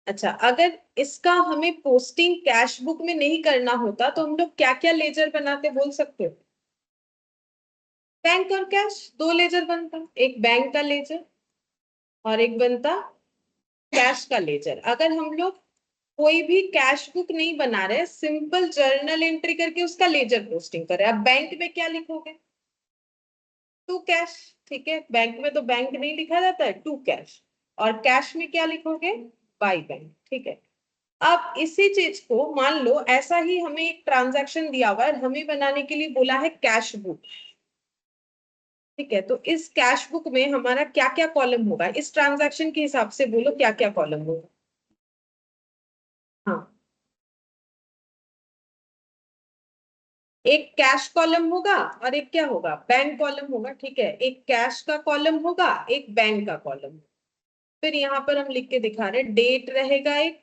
अच्छा, अगर इसका हमें पोस्टिंग कैश बुक में नहीं करना होता तो हम लोग क्या क्या लेजर बनाते बोल सकते हो? बैंक और कैश, 2 लेजर बनता, एक बैंक का लेजर और एक बनता कैश का लेजर। अगर हम लोग कोई भी कैश बुक नहीं बना रहे, सिंपल जर्नल एंट्री करके उसका लेजर पोस्टिंग करे, अब बैंक में क्या लिखोगे? टू कैश, ठीक है। बैंक में तो बैंक नहीं लिखा जाता है, टू कैश। और कैश में क्या लिखोगे? बाई बैंक, ठीक है। अब इसी चीज को मान लो, ऐसा ही हमें एक ट्रांजैक्शन दिया हुआ है, हमें बनाने के लिए बोला है कैश बुक, ठीक है। तो इस कैश बुक में हमारा क्या क्या कॉलम होगा, इस ट्रांजैक्शन के हिसाब से बोलो क्या क्या कॉलम होगा। हाँ, एक कैश कॉलम होगा और एक क्या होगा, बैंक कॉलम होगा, ठीक है। एक कैश का कॉलम होगा, एक बैंक का कॉलम। फिर यहाँ पर हम लिख के दिखा रहे हैं, डेट रहेगा एक,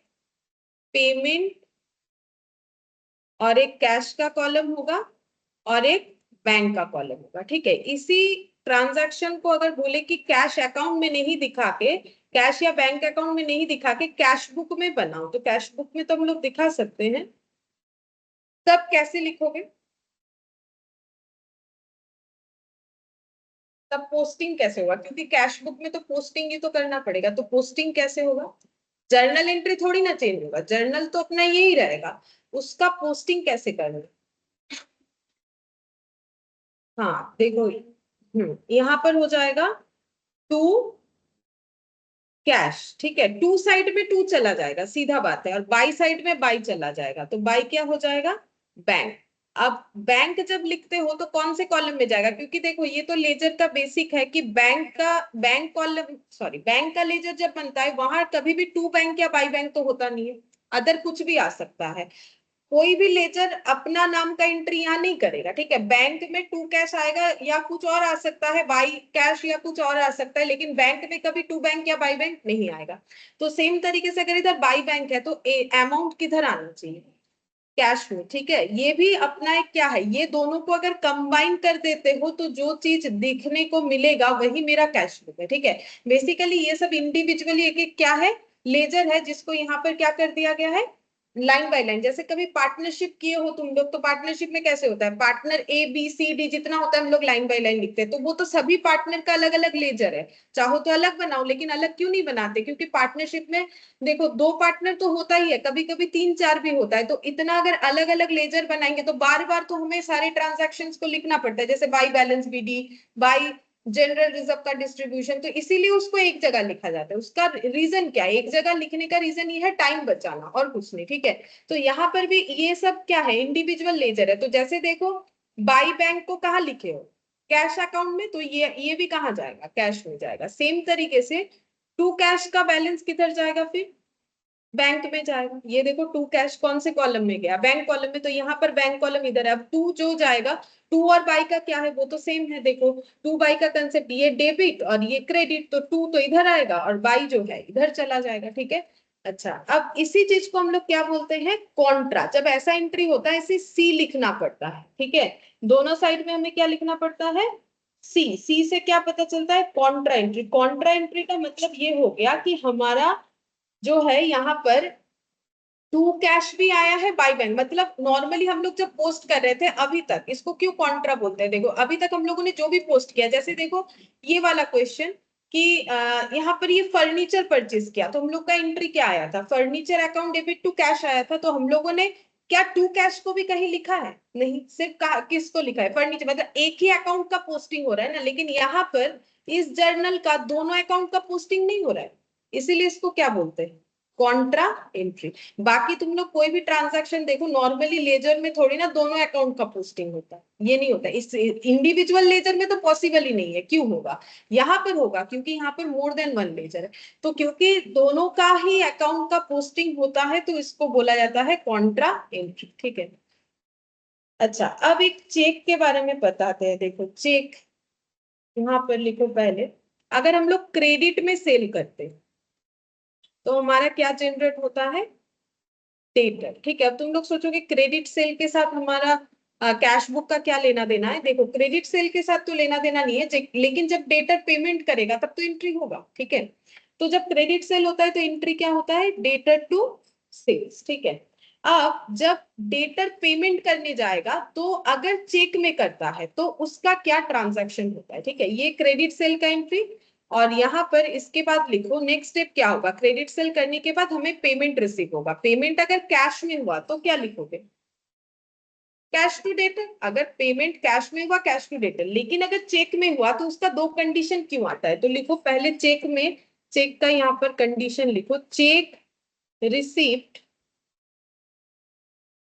पेमेंट, और एक कैश का कॉलम होगा और एक बैंक का कॉलम होगा, ठीक है। इसी ट्रांजैक्शन को अगर बोले कि कैश अकाउंट में नहीं दिखा के, कैश या बैंक अकाउंट में नहीं दिखा के कैश बुक में बनाओ, तो कैश बुक में तो हम लोग दिखा सकते हैं। तब कैसे लिखोगे? तब पोस्टिंग कैसे होगा, क्योंकि कैश बुक में तो पोस्टिंग ही तो करना पड़ेगा, तो पोस्टिंग कैसे होगा? जर्नल एंट्री थोड़ी ना चेंज होगा, जर्नल तो अपना यही रहेगा, उसका पोस्टिंग कैसे करना? हाँ देखो, यहाँ पर हो जाएगा टू कैश, ठीक है। टू साइड में टू चला जाएगा, सीधा बात है, और बाई साइड में बाई चला जाएगा, तो बाई क्या हो जाएगा? बैंक। अब बैंक जब लिखते हो तो कौन से कॉलम में जाएगा, क्योंकि देखो ये तो लेजर का बेसिक है कि बैंक कॉलम, सॉरी, बैंक का लेजर जब बनता है वहां कभी भी टू बैंक या बाई बैंक तो होता नहीं है, अदर कुछ भी आ सकता है। कोई भी लेजर अपना नाम का एंट्री यहाँ नहीं करेगा, ठीक है। बैंक में टू कैश आएगा या कुछ और आ सकता है, बाई कैश या कुछ और आ सकता है, लेकिन बैंक में कभी टू बैंक या बाई बैंक नहीं आएगा। तो सेम तरीके से अगर इधर बाई बैंक है तो अमाउंट किधर आना चाहिए? कैश में, ठीक है। ये भी अपना एक क्या है, ये दोनों को अगर कंबाइन कर देते हो तो जो चीज दिखने को मिलेगा वही मेरा कैश बुक है, ठीक है। बेसिकली ये सब इंडिविजुअली एक एक क्या है, लेजर है, जिसको यहाँ पर क्या कर दिया गया है, लाइन बाय लाइन, जैसे कभी पार्टनरशिप किए हो तुम लोग, तो पार्टनरशिप में कैसे होता है, partner A B C D जितना होता है हम लोग लाइन बाय लाइन लिखते हैं, तो वो तो सभी पार्टनर का अलग अलग लेजर है। चाहो तो अलग बनाओ, लेकिन अलग क्यों नहीं बनाते, क्योंकि पार्टनरशिप में देखो दो पार्टनर तो होता ही है, कभी कभी तीन चार भी होता है, तो इतना अगर अलग अलग लेजर बनाएंगे तो बार बार तो हमें सारे ट्रांजेक्शन को लिखना पड़ता है, जैसे by balance BD, by general reserve का डिस्ट्रीब्यूशन, तो इसीलिए उसको एक जगह लिखा जाता है। उसका रीजन क्या है, एक जगह लिखने का रीजन ये है टाइम बचाना और कुछ नहीं, ठीक है। तो यहाँ पर भी ये सब क्या है, इंडिविजुअल लेजर है। तो जैसे देखो बाई बैंक को कहाँ लिखे हो, कैश अकाउंट में, तो ये भी कहाँ जाएगा, कैश में जाएगा। सेम तरीके से टू कैश का बैलेंस किधर जाएगा, फिर बैंक में जाएगा। ये देखो टू कैश कौन से कॉलम में गया, बैंक कॉलम में, तो यहाँ पर बैंक कॉलम इधर है। अब टू जो जाएगा, टू और बाई का क्या है, वो तो सेम है। देखो टू बाई का कंसेप्ट, ये डेबिट और ये क्रेडिट, तो टू तो इधर आएगा और बाई जो है इधर चला जाएगा, ठीक है। अच्छा, अब इसी चीज को हम लोग क्या बोलते हैं, कॉन्ट्रा। जब ऐसा एंट्री होता है इसे सी लिखना पड़ता है, ठीक है। दोनों साइड में हमें क्या लिखना पड़ता है, सी। सी से क्या पता चलता है, कॉन्ट्रा एंट्री। कॉन्ट्रा एंट्री का मतलब ये हो गया कि हमारा जो है यहाँ पर टू कैश भी आया है बाई बैंक, मतलब नॉर्मली हम लोग जब पोस्ट कर रहे थे अभी तक, इसको क्यों कॉन्ट्रा बोलते हैं, देखो अभी तक हम लोगों ने जो भी पोस्ट किया, जैसे देखो ये वाला क्वेश्चन कि यहाँ पर ये फर्नीचर परचेज किया, तो हम लोग का एंट्री क्या आया था, furniture account debit to cash आया था। तो हम लोगों ने क्या टू कैश को भी कहीं लिखा है, नहीं, सिर्फ किसको लिखा है, फर्नीचर, मतलब एक ही अकाउंट का पोस्टिंग हो रहा है ना। लेकिन यहाँ पर इस जर्नल का दोनों अकाउंट का पोस्टिंग नहीं हो रहा है, इसीलिए इसको क्या बोलते हैं, कॉन्ट्रा एंट्री। बाकी तुम लोग कोई भी ट्रांजैक्शन देखो, नॉर्मली लेजर में थोड़ी ना दोनों अकाउंट का पोस्टिंग होता है, ये नहीं होता। इस इंडिविजुअल लेजर में तो पॉसिबल ही नहीं है, क्यों होगा, यहाँ पर होगा क्योंकि यहाँ पर मोर देन वन लेजर है। तो क्योंकि दोनों का ही अकाउंट का पोस्टिंग होता है, तो इसको बोला जाता है कॉन्ट्रा एंट्री, ठीक है। अच्छा, अब एक चेक के बारे में बताते हैं। देखो चेक, यहाँ पर लिखो पहले, अगर हम लोग क्रेडिट में सेल करते हैं तो हमारा क्या जनरेट होता है, डेटर, ठीक है। अब तुम लोग सोचोगे क्रेडिट सेल के साथ हमारा कैश बुक का क्या लेना देना है, देखो क्रेडिट सेल के साथ तो लेना देना नहीं है, लेकिन जब डेटर पेमेंट करेगा तब तो एंट्री होगा, ठीक है। तो जब क्रेडिट सेल होता है तो एंट्री क्या होता है, डेटर टू सेल्स, ठीक है। अब जब डेटर पेमेंट करने जाएगा, तो अगर चेक में करता है तो उसका क्या ट्रांजैक्शन होता है, ठीक है। ये क्रेडिट सेल का एंट्री। और यहाँ पर इसके बाद लिखो नेक्स्ट स्टेप क्या होगा, क्रेडिट सेल करने के बाद हमें पेमेंट रिसीव होगा। पेमेंट अगर कैश में हुआ तो क्या लिखोगे, कैश टू डेटर। अगर पेमेंट कैश में हुआ, कैश टू डेटर। लेकिन अगर चेक में हुआ तो उसका दो कंडीशन क्यों आता है, तो लिखो पहले चेक में, चेक का यहाँ पर कंडीशन लिखो, cheque receipt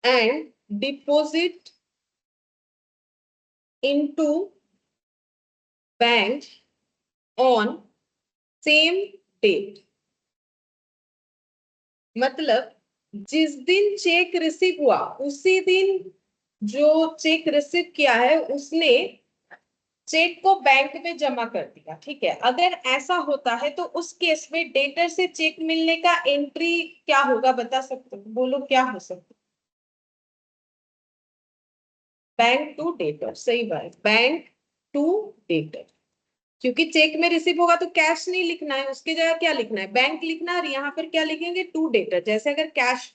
and deposit into bank on same date. मतलब जिस दिन चेक रिसीव हुआ उसी दिन जो चेक रिसीव किया है उसने चेक को बैंक में जमा कर दिया, ठीक है। अगर ऐसा होता है तो उस केस में डेटर से चेक मिलने का एंट्री क्या होगा, बता सकते हो, बोलो क्या हो सकता है, बैंक टू डेटर, सही बात, बैंक टू डेटर। क्योंकि चेक में रिसीव होगा तो कैश नहीं लिखना है, उसकी जगह क्या लिखना है, बैंक लिखना है। और यहाँ पर क्या लिखेंगे, टू डेटर। जैसे अगर कैश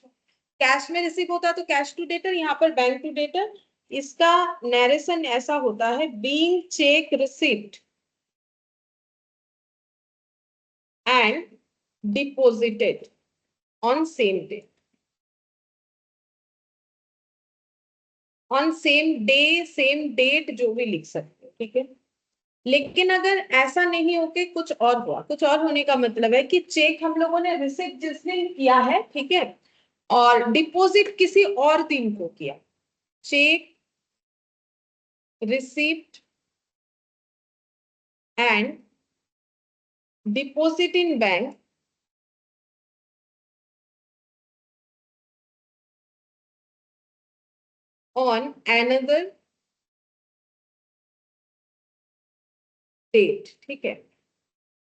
कैश में रिसीव होता है तो कैश टू डेटर, यहाँ पर बैंक टू डेटर। इसका नरेशन ऐसा होता है, being cheque receipt and deposited on same day, on same day, same date, जो भी लिख सकते हो, ठीक है। लेकिन अगर ऐसा नहीं होके कुछ और हुआ, कुछ और होने का मतलब है कि चेक हम लोगों ने रिसीव जिस दिन किया है, ठीक है, और डिपॉजिट किसी और दिन को किया, cheque receipt and deposit in bank on another date, ठीक है।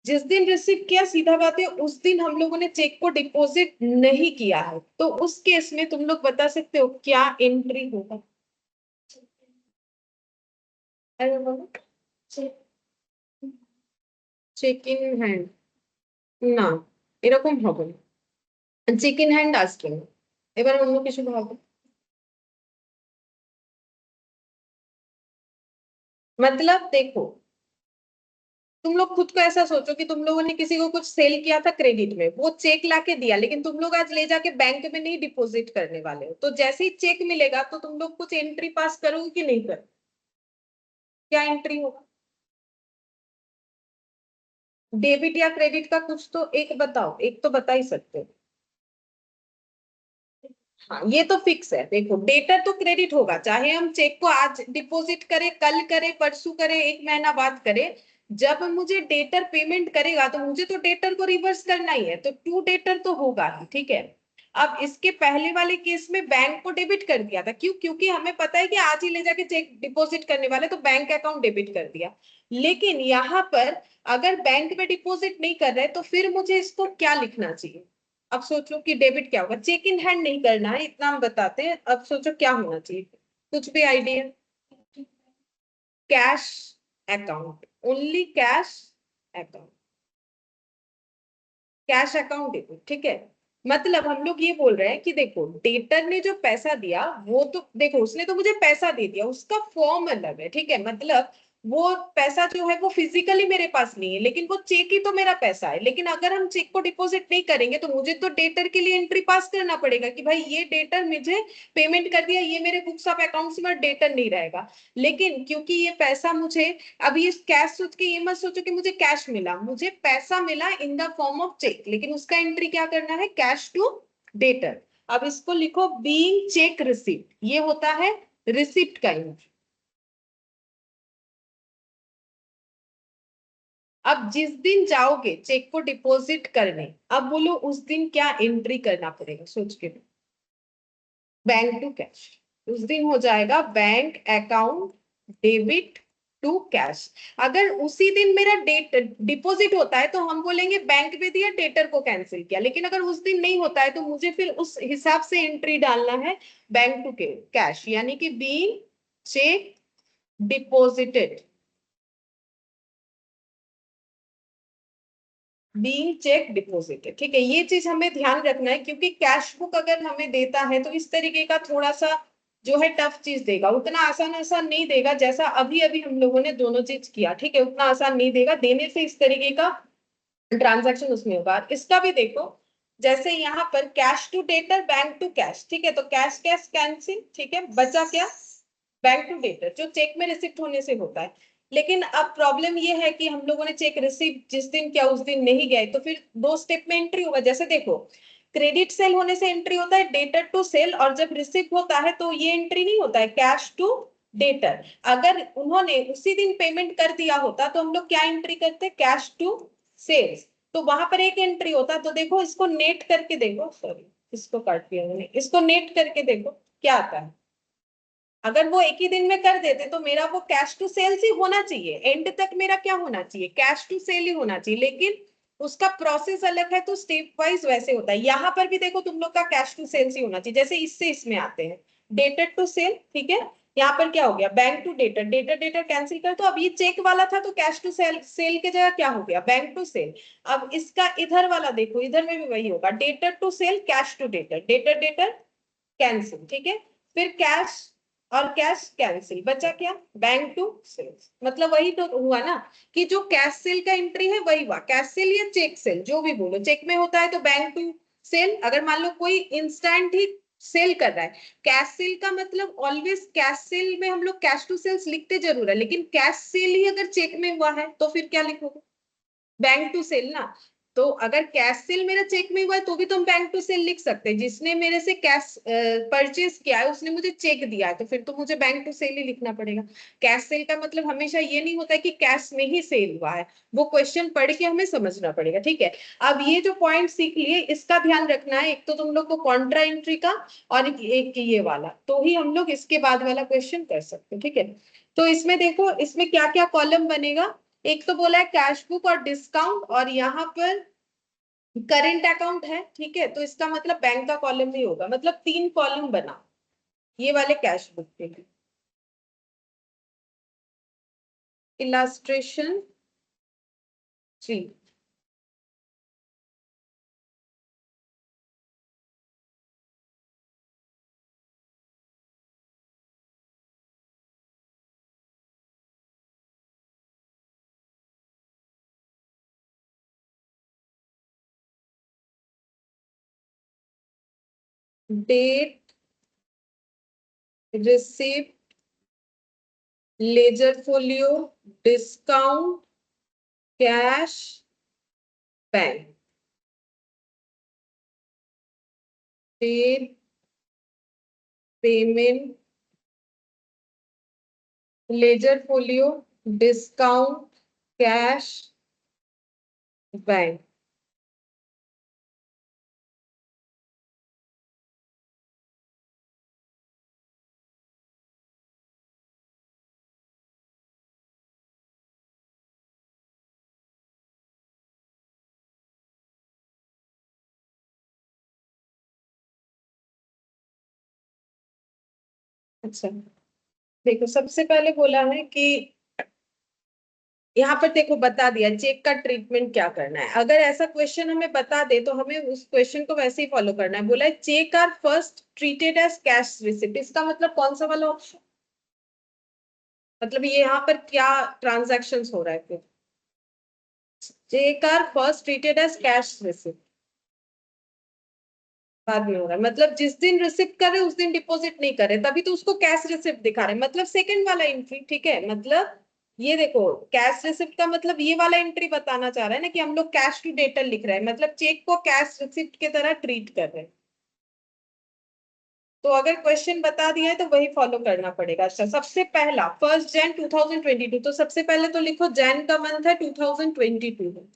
जिस दिन रिसीव किया, सीधा बात है उस दिन हम लोगों ने चेक को डिपॉजिट नहीं किया है, तो उस केस में तुम लोग बता सकते हो क्या एंट्री होगा, अरे बोलो, চেক ইন হ্যান্ড, না এরকম হবে না, চেক ইন হ্যান্ড আসবে না। এবার অন্য কিছু ভাবো। मतलब देखो, तुम लोग खुद को ऐसा सोचो कि तुम लोगों ने किसी को कुछ सेल किया था क्रेडिट में, वो चेक लाके दिया, लेकिन तुम लोग आज ले जाके बैंक में नहीं डिपॉजिट करने वाले हो, तो जैसे ही चेक मिलेगा तो तुम लोग कुछ एंट्री पास करोगे कि नहीं करोगे? क्या एंट्री होगा? डेबिट या क्रेडिट का कुछ तो एक बताओ, एक तो बता ही सकते हो। हाँ, ये तो फिक्स है। देखो, डेटर तो क्रेडिट होगा, चाहे हम चेक को आज डिपॉजिट करें, कल करें, परसों करें, एक महीना बाद करें। जब मुझे डेटर पेमेंट करेगा तो मुझे तो डेटर को रिवर्स करना ही है, तो टू डेटर तो होगा ही, ठीक है। अब इसके पहले वाले केस में बैंक को डेबिट कर दिया था, क्यों? क्योंकि हमें पता है कि आज ही ले जाके चेक डिपॉजिट करने वाले, तो बैंक अकाउंट डेबिट कर दिया। लेकिन यहाँ पर अगर बैंक में डिपॉजिट नहीं कर रहे तो फिर मुझे इसको क्या लिखना चाहिए? अब सोचो कि डेबिट क्या होगा, चेक इन हैंड नहीं करना है, इतना हम बताते हैं। अब सोचो क्या होना चाहिए, कुछ भी idea? Cash account, only cash account, cash account debit, ठीक है। मतलब हम लोग ये बोल रहे हैं कि देखो, डेटर ने जो पैसा दिया वो तो देखो, उसने तो मुझे पैसा दे दिया, उसका फॉर्म अलग है, ठीक है। मतलब वो पैसा जो है वो फिजिकली मेरे पास नहीं है, लेकिन वो चेक ही तो मेरा पैसा है। लेकिन अगर हम चेक को डिपॉजिट नहीं करेंगे तो मुझे तो डेटर के लिए एंट्री पास करना पड़ेगा कि भाई ये डेटर मुझे पेमेंट कर दिया, ये मेरे बुक्स ऑफ अकाउंट्स में डेटर नहीं रहेगा। लेकिन क्योंकि ये पैसा मुझे, अभी इस कैश सोच के ये मत सोचो कि मुझे कैश मिला, मुझे पैसा मिला in the form of cheque, लेकिन उसका एंट्री क्या करना है? Cash to debtor. अब इसको लिखो बीइंग चेक रिसिप्ट, ये होता है रिसिप्ट का एंट्री। अब जिस दिन जाओगे चेक को डिपॉजिट करने, अब बोलो उस दिन क्या एंट्री करना पड़ेगा, सोच के। बैंक टू कैश, उस दिन हो जाएगा bank account debit to cash. अगर उसी दिन मेरा डेट डिपॉजिट होता है तो हम बोलेंगे बैंक में दिया, डेटर को कैंसिल किया। लेकिन अगर उस दिन नहीं होता है तो मुझे फिर उस हिसाब से एंट्री डालना है, बैंक टू कैश, यानी कि being check deposited, being check deposited, ठीक है। ये चीज हमें ध्यान रखना है, क्योंकि कैश बुक अगर हमें देता है तो इस तरीके का थोड़ा सा जो है टफ चीज देगा, उतना आसान आसान नहीं देगा जैसा अभी अभी हम लोगों ने दोनों चीज किया, ठीक है। उतना आसान नहीं देगा देने से, इस तरीके का ट्रांजैक्शन उसमें होगा। इसका भी देखो, जैसे यहाँ पर cash to debtor, bank to cash, ठीक है, तो कैश कैश कैंसिल, ठीक है, बचा क्या? बैंक टू डेटर, जो चेक में रिसिप्ट होने से होता है। लेकिन अब प्रॉब्लम ये है कि हम लोगों ने चेक रिसिप्ट जिस दिन किया उस दिन नहीं गए, तो फिर दो स्टेप में एंट्री होगा। जैसे देखो, क्रेडिट सेल होने से एंट्री होता है डेटर टू सेल, और जब रिसिप्ट होता है तो ये एंट्री नहीं होता है, कैश टू डेटर। अगर उन्होंने उसी दिन पेमेंट कर दिया होता तो हम लोग क्या एंट्री करते? Cash to sales. तो वहां पर एक एंट्री होता। तो देखो, इसको नेट करके देखो, सॉरी इसको काट दिया मैंने, इसको नेट करके देखो क्या आता है। अगर वो एक ही दिन में कर देते तो मेरा वो कैश टू सेल्स ही होना चाहिए, एंड तक मेरा क्या होना चाहिए? कैश टू सेल ही होना चाहिए। लेकिन उसका प्रोसेस अलग है, तो स्टेप वाइज वैसे होता है। यहाँ पर भी देखो, तुम लोग का कैश टू सेल्स ही होना चाहिए। जैसे इससे इसमें आते हैं डेटर टू सेल, ठीक है। यहाँ पर क्या हो गया? Bank to debtor, debtor debtor cancel कर, तो अब ये चेक वाला था तो कैश टू सेल, सेल के जगह क्या हो गया? Bank to sale. अब इसका इधर वाला देखो, इधर में भी वही होगा, debtor to sale, cash to debtor, debtor debtor cancel, ठीक है। फिर कैश और कैश कैंसिल, बचा क्या? Bank to sales. मतलब वही तो हुआ ना, कि जो कैश सेल का एंट्री है वही हुआ, कैश सेल या चेक सेल जो भी बोलो। चेक में होता है तो बैंक टू सेल, अगर मान लो कोई इंस्टेंट ही सेल कर रहा है। कैश सेल का मतलब ऑलवेज, कैश सेल में हम लोग कैश टू सेल्स लिखते जरूर है, लेकिन कैश सेल ही अगर चेक में हुआ है तो फिर क्या लिखोगे? बैंक टू सेल ना। तो अगर कैश सेल मेरा चेक में हुआ है तो भी तो हम बैंक टू सेल लिख सकते हैं। जिसने मेरे से कैश परचेज किया है उसने मुझे चेक दिया है, तो फिर तो मुझे बैंक टू सेल ही लिखना पड़ेगा। कैश सेल का मतलब हमेशा ये नहीं होता है कि कैश में ही सेल हुआ है, वो क्वेश्चन पढ़ के हमें समझना पड़ेगा, ठीक है। अब ये जो पॉइंट सीख लिए, इसका ध्यान रखना है, एक तो तुम लोग को कॉन्ट्रा एंट्री का, और एक ये वाला, तो ही हम लोग इसके बाद वाला क्वेश्चन कर सकते हैं, ठीक है। तो इसमें देखो, इसमें क्या क्या कॉलम बनेगा। एक तो बोला है कैश बुक और डिस्काउंट, और यहाँ पर करेंट अकाउंट है, ठीक है। तो इसका मतलब बैंक का कॉलम भी होगा, मतलब तीन कॉलम बना ये वाले कैश बुक के लिए। Illustration 3, date receipt, ledger folio, discount, cash, bank. Date, payment, ledger folio, discount, cash, bank. अच्छा, देखो सबसे पहले बोला है कि यहाँ पर देखो बता दिया चेक का ट्रीटमेंट क्या करना है। अगर ऐसा क्वेश्चन हमें बता दे तो हमें उस क्वेश्चन को वैसे ही फॉलो करना है। बोला है cheque are first treated as cash receipt, इसका मतलब कौन सा वाला ऑप्शन, मतलब ये यहाँ पर क्या ट्रांजैक्शंस हो रहा है फिर। Cheque are first treated as cash receipt, बाद में हो रहा है, मतलब जिस दिन रिसिप्ट करे उस दिन डिपॉजिट नहीं करे, तभी तो उसको कैश रिसिप्ट दिखा रहे हैं, मतलब सेकंड वाला एंट्री। ठीक है, मतलब ये देखो कैश रिसिप्ट का मतलब ये वाला एंट्री बताना चाह रहा है ना कि हम लोग कैश टू डेटर लिख रहे हैं, मतलब चेक को कैश रिसिप्ट की तरह ट्रीट कर रहे हैं। तो अगर क्वेश्चन बता दिया है तो वही फॉलो करना पड़ेगा। अच्छा, सबसे पहला 1 जन 2022, तो सबसे पहले तो लिखो जैन का मंथ है 2022 है।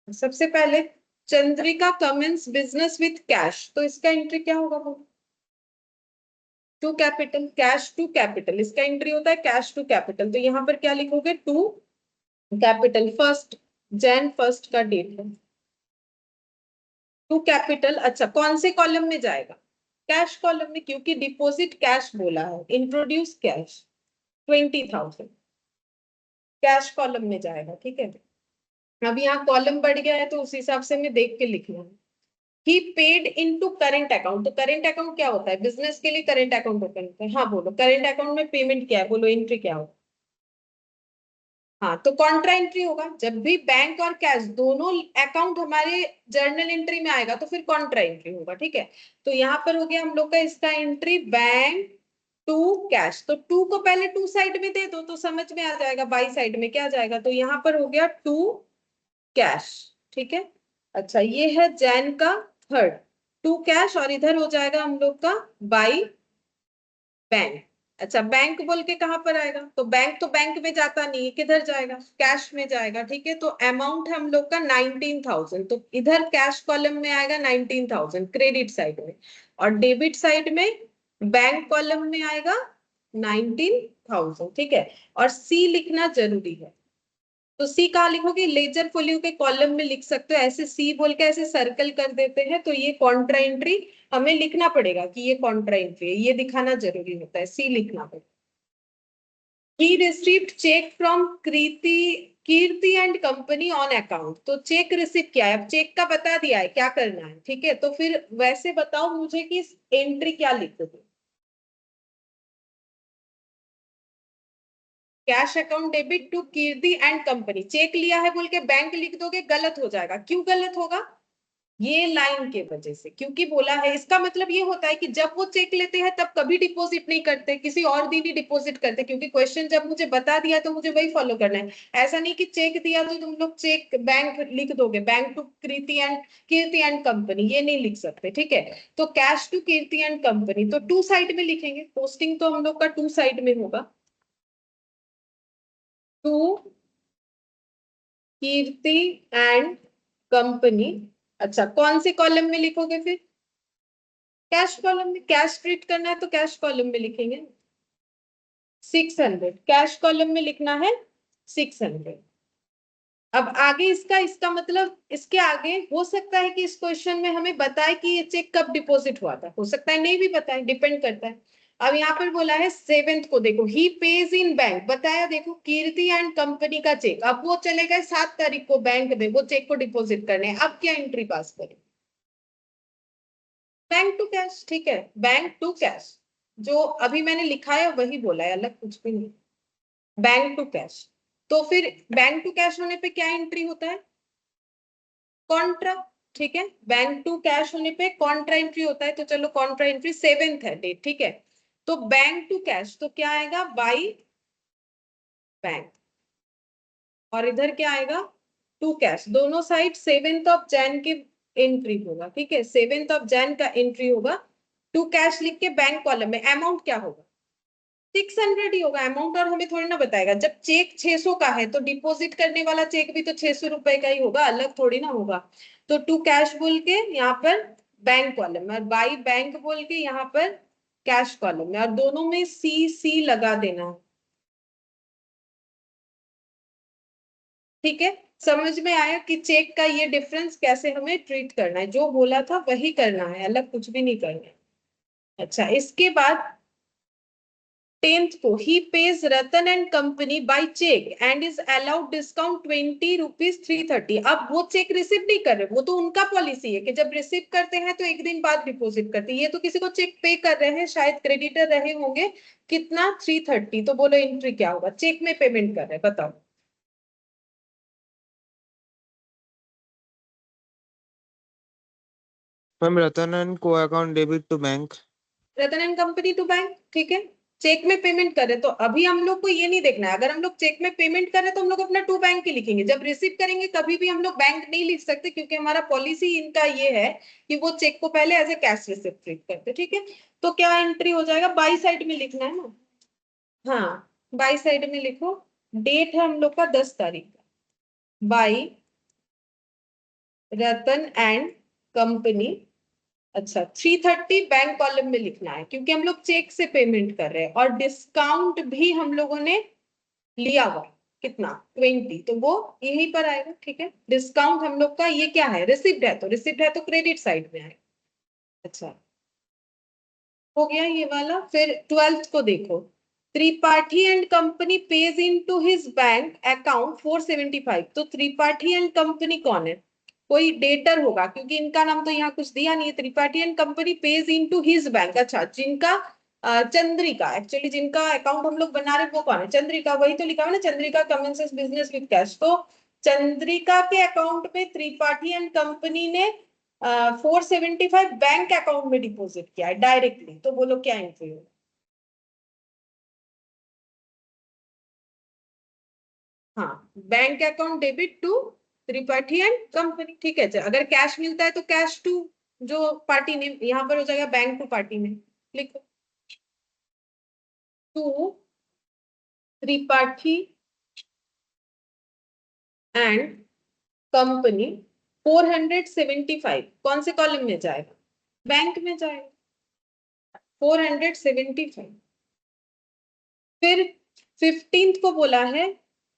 सबसे पहले Chandrika commence business with cash, तो इसका एंट्री क्या होगा वो, to capital, cash to capital, इसका एंट्री होता है कैश टू कैपिटल। तो यहाँ पर क्या लिखोगे, to capital, first Jan first का डेट है, टू कैपिटल। अच्छा, कौन से कॉलम में जाएगा, कैश कॉलम में, क्योंकि डिपॉजिट कैश बोला है, इंट्रोड्यूस कैश 20,000, कैश कॉलम में जाएगा। ठीक है, अब यहाँ कॉलम बढ़ गया है तो उस हिसाब से मैं देख के लिखना है। ही पेड इनटू करंट अकाउंट, तो करंट अकाउंट क्या होता है, बिजनेस के लिए करंट अकाउंट ओपन होता है। हाँ बोलो, करंट अकाउंट में पेमेंट क्या है, बोलो एंट्री क्या होगा। हाँ, तो कॉन्ट्रा एंट्री होगा, जब भी बैंक और कैश दोनों अकाउंट हमारे जर्नल एंट्री में आएगा तो फिर कॉन्ट्रा एंट्री होगा। ठीक है, तो यहाँ पर हो गया हम लोग का इसका एंट्री बैंक टू कैश, तो टू को पहले टू साइड में दे दो तो समझ में आ जाएगा बाई साइड में क्या जाएगा, तो यहाँ पर हो गया टू कैश। ठीक है, अच्छा ये है जैन का थर्ड, टू कैश, और इधर हो जाएगा हम लोग का बाई बैंक। अच्छा, बैंक बोल के कहां पर आएगा, तो बैंक में जाता नहीं है, किधर जाएगा, कैश में जाएगा। ठीक है, तो अमाउंट है हम लोग का 19,000, तो इधर कैश कॉलम में आएगा 19,000 क्रेडिट साइड में, और डेबिट साइड में बैंक कॉलम में आएगा 19,000। ठीक है, और सी लिखना जरूरी है, तो सी कहाँ लिखोगे, लेजर फोलियो के कॉलम में लिख सकते हो, ऐसे सी बोल के ऐसे सर्कल कर देते हैं, तो ये कॉन्ट्रा एंट्री हमें लिखना पड़ेगा कि ये कॉन्ट्रा एंट्री है, ये दिखाना जरूरी होता है, सी लिखना पड़ेगा। He received cheque from Kirti and company on account, तो चेक रिसीव किया है, अब चेक का बता दिया है क्या करना है। ठीक है, तो फिर वैसे बताओ मुझे कि एंट्री क्या लिखोगे, cash account debit to Kirti and company, cheque लिया है बोल के बैंक लिख दोगे, गलत हो जाएगा। क्यों गलत होगा, ये लाइन के वजह से, क्योंकि बोला है, इसका मतलब ये होता है कि जब वो चेक लेते हैं तब कभी डिपॉजिट नहीं करते, किसी और दिन ही डिपॉजिट करते, क्योंकि क्वेश्चन जब मुझे बता दिया तो मुझे वही फॉलो करना है। ऐसा नहीं कि चेक दिया तो तुम लोग चेक बैंक लिख दोगे, bank to Kirti and company, ये नहीं लिख सकते। ठीक है, तो cash to Kirti and company, तो टू साइड में लिखेंगे, पोस्टिंग तो हम लोग का टू साइड में होगा, टू कीर्ति एंड कंपनी। अच्छा, कौन से कॉलम में लिखोगे फिर, कैश कॉलम में, कैश ट्रीट करना है तो कैश कॉलम में लिखेंगे। 600 कैश कॉलम में लिखना है 600। अब आगे इसका मतलब इसके आगे हो सकता है कि इस क्वेश्चन में हमें बताए कि ये चेक कब डिपॉजिट हुआ था, हो सकता है नहीं भी बताए, डिपेंड करता है। अब यहाँ पर बोला है 7th को, देखो ही पेज इन बैंक, बताया देखो कीर्ति एंड कंपनी का चेक, अब वो चले गए 7 तारीख को बैंक में, वो चेक को डिपॉजिट करने, अब क्या एंट्री पास करें, बैंक टू कैश। ठीक है, बैंक टू कैश, जो अभी मैंने लिखा है वही बोला है, अलग कुछ भी नहीं। Bank to cash. तो फिर बैंक टू कैश होने पे क्या एंट्री होता है? कॉन्ट्रा। ठीक है, बैंक टू कैश होने पे कॉन्ट्रा एंट्री होता है, तो चलो कॉन्ट्रा एंट्री 7th है डेट, ठीक है। तो बैंक टू कैश तो क्या आएगा? By bank. और इधर क्या आएगा? To cash. दोनों साइड 7th ऑफ जैन के एंट्री होगा, ठीक है, 7th ऑफ जैन का एंट्री होगा। टू कैश लिख के बैंक कॉलम में अमाउंट क्या होगा? 600 ही होगा अमाउंट। और हमें थोड़ी ना बताएगा, जब चेक 600 का है तो डिपॉजिट करने वाला चेक भी तो 600 रुपए का ही होगा, अलग थोड़ी ना होगा। तो टू कैश बोल के यहाँ पर बैंक कॉलम में, और बाई बैंक बोल के यहाँ पर कैश कॉलम में, और दोनों में सी सी लगा देना। ठीक है, समझ में आया कि चेक का ये डिफरेंस कैसे हमें ट्रीट करना है? जो बोला था वही करना है, अलग कुछ भी नहीं करना है। अच्छा, इसके बाद 10th को he pays Ratan and company by cheque and is allowed discount 20 rupees 330। अब वो चेक रिसीव नहीं कर रहे, वो तो उनका पॉलिसी है कि जब रिसीव करते हैं तो एक दिन बाद डिपॉजिट करते हैं। ये तो किसी को चेक पे कर रहे हैं, शायद क्रेडिटर रहे होंगे। कितना? 330। तो बोलो एंट्री क्या होगा? चेक में पेमेंट कर रहे हैं, बताओ। मैम रतन एंड को account debit to bank. Ratan and company to bank, ठीक है, चेक में पेमेंट कर रहे। तो अभी हम लोग को ये नहीं देखना है, अगर हम लोग चेक में पेमेंट कर रहे तो हम लोग अपना टू बैंक ही लिखेंगे। जब रिसीव करेंगे कभी भी हम लोग बैंक नहीं लिख सकते, क्योंकि हमारा पॉलिसी इनका ये है कि वो चेक को पहले as a cash receipt treat करते, ठीक है। तो क्या एंट्री हो जाएगा? बाई साइड में लिखना है ना। हाँ, बाई साइड में लिखो। डेट है हम लोग का 10 तारीख का। By Ratan and company. अच्छा, 330 बैंक कॉलम में लिखना है, क्योंकि हम लोग चेक से पेमेंट कर रहे हैं, और डिस्काउंट भी हम लोगों ने लिया हुआ कितना? 20। तो वो यहीं पर आएगा, ठीक है। डिस्काउंट हम लोग का ये क्या है? रिसिप्ट है, तो रिसिप्ट है तो क्रेडिट साइड में आएगा। अच्छा, हो गया ये वाला। फिर 12th को देखो, Tripathi and company pays in to his bank account 475। तो त्रिपाठी एंड कंपनी कौन है? कोई डेटर होगा, क्योंकि इनका नाम तो यहाँ कुछ दिया नहीं है। Tripathi and company pays in to his बैंक। अच्छा, जिनका चंद्रिका, एक्चुअली जिनका अकाउंट हम लोग बना रहे वो कौन है? चंद्रिका। वही तो लिखा हुआ ना, Chandrika commences business with cash. तो चंद्रिका के अकाउंट में त्रिपाठी एंड कंपनी ने 475 बैंक अकाउंट में डिपॉजिट किया है डायरेक्टली। तो बोलो क्या एंट्री होगा? हाँ, bank account debit to Tripathi and company, ठीक है। अगर कैश मिलता है तो कैश टू जो पार्टी ने, यहाँ पर हो जाएगा बैंक टू पार्टी में। लिखो, टू त्रिपाठी एंड कंपनी 475 कौन से कॉलम में जाएगा? बैंक में जाएगा, 475। फिर 15th को बोला है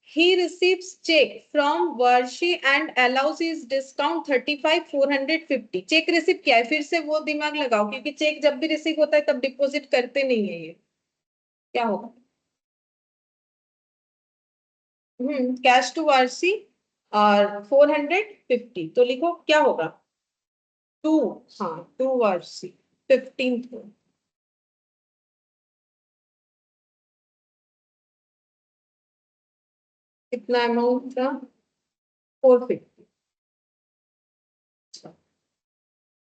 he receives check from वर्षी and allows his discount 35 450। Check receive किया है, फिर से वो दिमाग लगाओ, क्योंकि चेक जब भी रिसीव होता है तब डिपॉजिट करते नहीं है ये। क्या होगा? कैश टू वर्षी और 450। तो लिखो क्या होगा? टू, हाँ, टू वर्षी 15th को। कितना अमाउंट था? 450।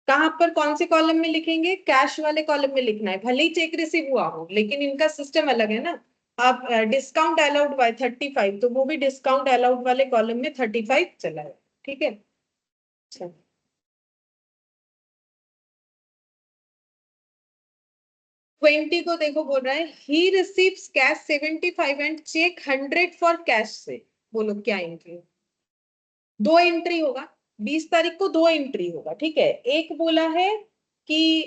कहां पर कौन से कॉलम में लिखेंगे? कैश वाले कॉलम में लिखना है, भले ही चेक रिसीव हुआ हो, लेकिन इनका सिस्टम अलग है ना। आप डिस्काउंट अलाउड बाय 35, तो वो भी डिस्काउंट अलाउड वाले कॉलम में 35 चला है, ठीक है। अच्छा, 20 को देखो, बोल रहा है he receives cash 75 and cheque 100 for cash से। बोलो क्या एंट्री? दो एंट्री होगा। 20 तारीख को दो एंट्री होगा, ठीक है। एक बोला है कि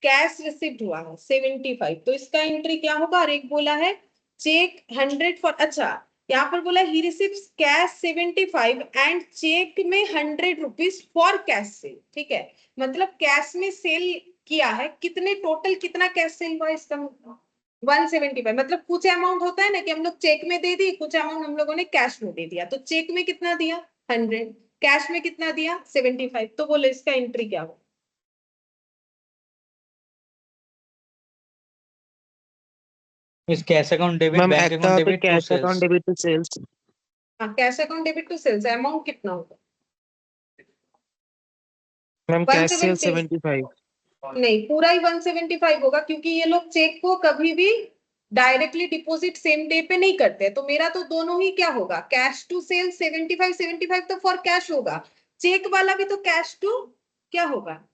कैश रिसिप्ट हुआ है 75, तो इसका एंट्री क्या होगा? और एक बोला है चेक 100 फॉर, अच्छा, यहाँ पर बोला ही रिसिप्स कैश 75 एंड चेक में 100 रुपीज फॉर कैश सेल, ठीक है। मतलब कैश में सेल किया है, कितने टोटल कितना कैश सेल हुआ इसका? 175। मतलब कुछ अमाउंट होता है ना कि हम लोग चेक में दे दिए, कुछ अमाउंट हम लोगों ने कैश में दे दिया। तो चेक में कितना दिया? 100, कैश में कितना दिया? 75। तो बोलो इसका एंट्री क्या हो? Is cash account debit, ma'am bank account एकता पे debit to cash sales? Account debit to sales. हाँ, cash account debit to sales amount कितना होगा? Ma'am cash sale 170 75। नहीं, पूरा ही 175 होगा, क्योंकि ये लोग चेक को कभी भी डायरेक्टली डिपॉजिट सेम डे पे नहीं करते। तो मेरा तो दोनों ही क्या होगा, कैश टू सेल 75 तो फॉर कैश होगा, चेक वाला भी तो कैश टू क्या होगा।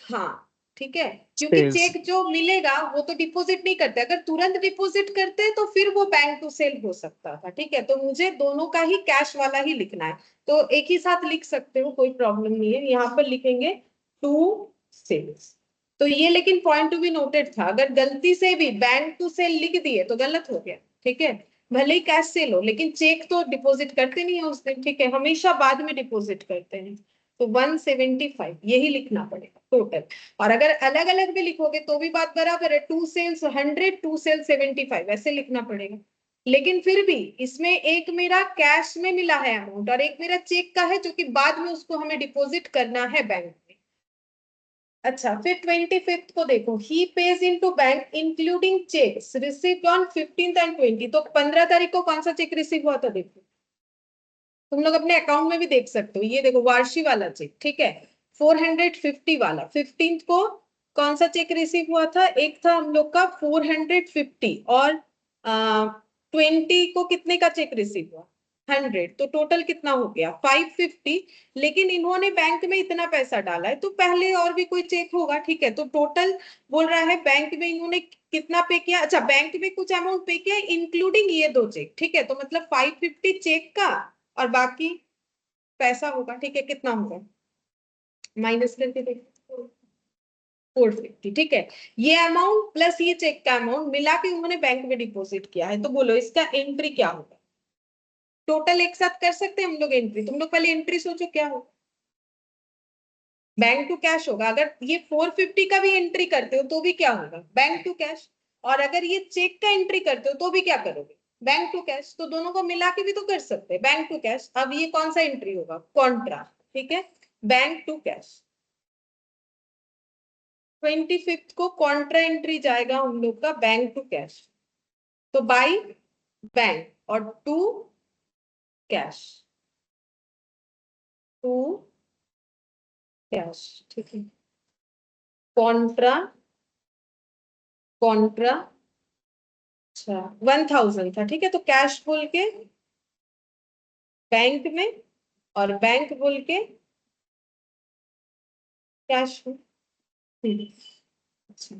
हाँ ठीक है, क्योंकि Sales. चेक जो मिलेगा वो तो डिपॉजिट नहीं करते, अगर तुरंत डिपॉजिट करते तो फिर वो बैंक टू सेल हो सकता था। ठीक है, तो मुझे दोनों का ही कैश वाला ही लिखना है, तो एक ही साथ लिख सकते हो, कोई प्रॉब्लम नहीं है। यहाँ पर लिखेंगे टू सेल्स। तो ये लेकिन पॉइंट टू बी नोटेड था, अगर गलती से भी बैंक टू सेल लिख दिए तो गलत हो गया। ठीक है, भले ही कैश सेल हो, लेकिन चेक तो डिपॉजिट करते नहीं है उस दिन। ठीक है, हमेशा बाद में डिपॉजिट करते हैं। तो 175 यही लिखना पड़ेगा टोटल। और अगर अलग अलग भी लिखोगे तो भी बात बराबर है, टू सेल्स 100, टू सेल्स 75 ऐसे लिखना पड़ेगा। लेकिन फिर भी इसमें एक मेरा कैश में मिला है अमाउंट और एक मेरा चेक का है, जो कि बाद में उसको हमें डिपॉजिट करना है बैंक में। अच्छा, फिर 25th को देखो, he pays into bank including cheques received on 15th and 20। तो 15 तारीख को कौन सा चेक रिसीव हुआ था? देखो, तुम लोग अपने अकाउंट में भी देख सकते हो, ये देखो वार्षी वाला चेक। ठीक है, 450 वाला 15th को कौन सा चेक रिसीव हुआ था? एक था हम लोग का 450 और 20 को कितने का चेक रिसीव हुआ? 100। तो टोटल कितना हो गया? 550। लेकिन इन्होंने बैंक में इतना पैसा डाला है तो पहले और भी कोई चेक होगा। ठीक है, तो टोटल बोल रहा है बैंक में इन्होंने कितना पे किया। अच्छा, बैंक में कुछ अमाउंट पे किया इंक्लूडिंग ये दो चेक। ठीक है, तो मतलब 550 चेक का और बाकी पैसा होगा। ठीक है, कितना होगा माइनस करके देखो, 450। ठीक है, ये अमाउंट प्लस ये चेक का अमाउंट मिला के उन्होंने बैंक में डिपॉजिट किया है। तो बोलो इसका एंट्री क्या होगा? टोटल एक साथ कर सकते हैं हम लोग एंट्री। तुम लोग पहले एंट्री सोचो क्या होगा। बैंक टू कैश होगा। अगर ये 450 का भी एंट्री करते हो तो भी क्या होगा? Bank to cash. और अगर ये चेक का एंट्री करते हो तो भी क्या करोगे? Bank to cash. तो दोनों को मिला के भी तो कर सकते हैं, बैंक टू कैश। अब ये कौन सा एंट्री होगा? कॉन्ट्रा। ठीक है, बैंक टू कैश। 25th को कॉन्ट्रा एंट्री जाएगा हम लोग का बैंक टू कैश। तो बाई बैंक और टू कैश, टू कैश। ठीक है, कॉन्ट्रा कॉन्ट्रा। अच्छा, 1000 था। ठीक है, तो कैश बोल के बैंक में और बैंक बोल के कैश में। अच्छा,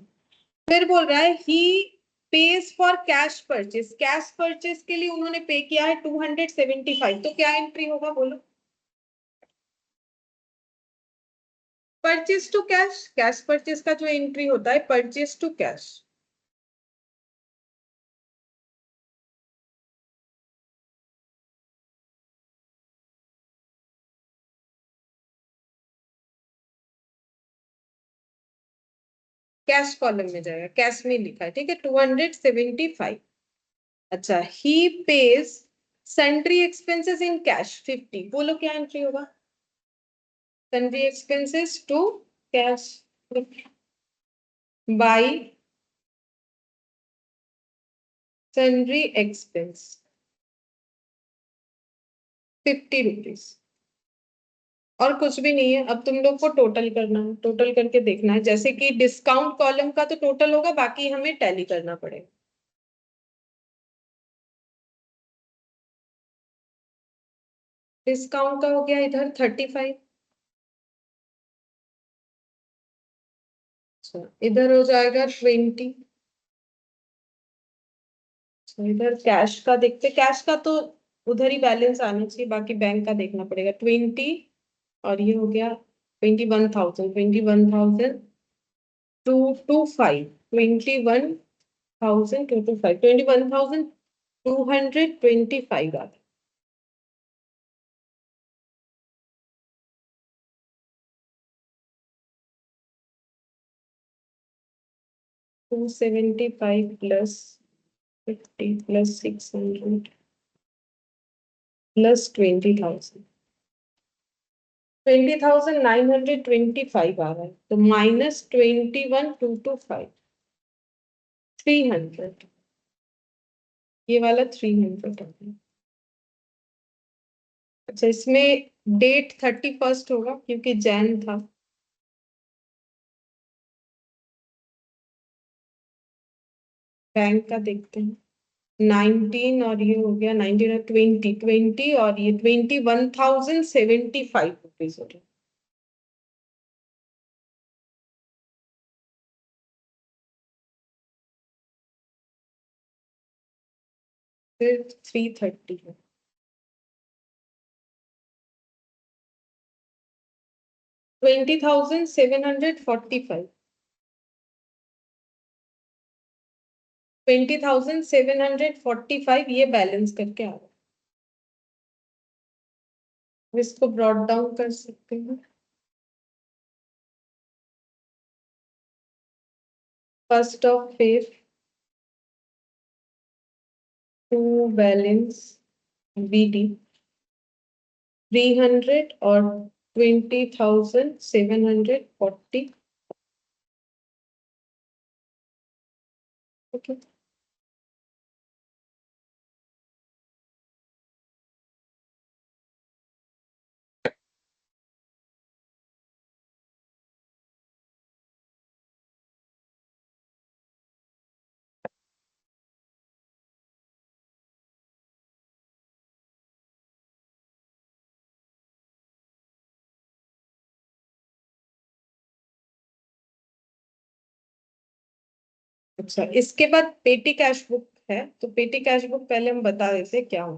फिर बोल रहा है he pays for cash purchase. Cash purchase के लिए उन्होंने पे किया है 275। तो क्या एंट्री होगा बोलो? Purchase to cash. Cash purchase का जो एंट्री होता है purchase to cash. Cash column में जाएगा, कैश में लिखा है। ठीक है, 275। अच्छा, he pays sundry expenses in cash 50। बोलो क्या एंट्री होगा? Sundry expenses to cash by sundry expense 50 rupees. और कुछ भी नहीं है। अब तुम लोग को टोटल करना है, टोटल करके देखना है। जैसे कि डिस्काउंट कॉलम का तो टोटल होगा, बाकी हमें टैली करना पड़ेगा। डिस्काउंट का हो गया इधर 35। अच्छा, इधर हो जाएगा 20। इधर कैश का देखते, कैश का तो उधर ही बैलेंस आना चाहिए, बाकी बैंक का देखना पड़ेगा। 20 और ये हो गया 21,000। 21,000 225 21,000 225 21,225 आता है। 275 प्लस 50 प्लस 600 प्लस 20,000 20,925 आ रहा है। तो -21,225 300, ये वाला 300 हो गया। अच्छा, इसमें डेट 31 होगा क्योंकि जैन था। बैंक का देखते हैं, 19 और ये हो गया 19 और 20 और ये 21,075 रुपीज हो गया। फिर 330 है। 20,745, 20,745 ये बैलेंस करके आ रहा है। इसको ब्रॉट डाउन कर सकते हैं। First of Feb to balance BD 300 और 20,740। ओके, अच्छा इसके बाद पेटी कैश बुक है, तो पेटी कैश बुक पहले हम बता देते क्या हो।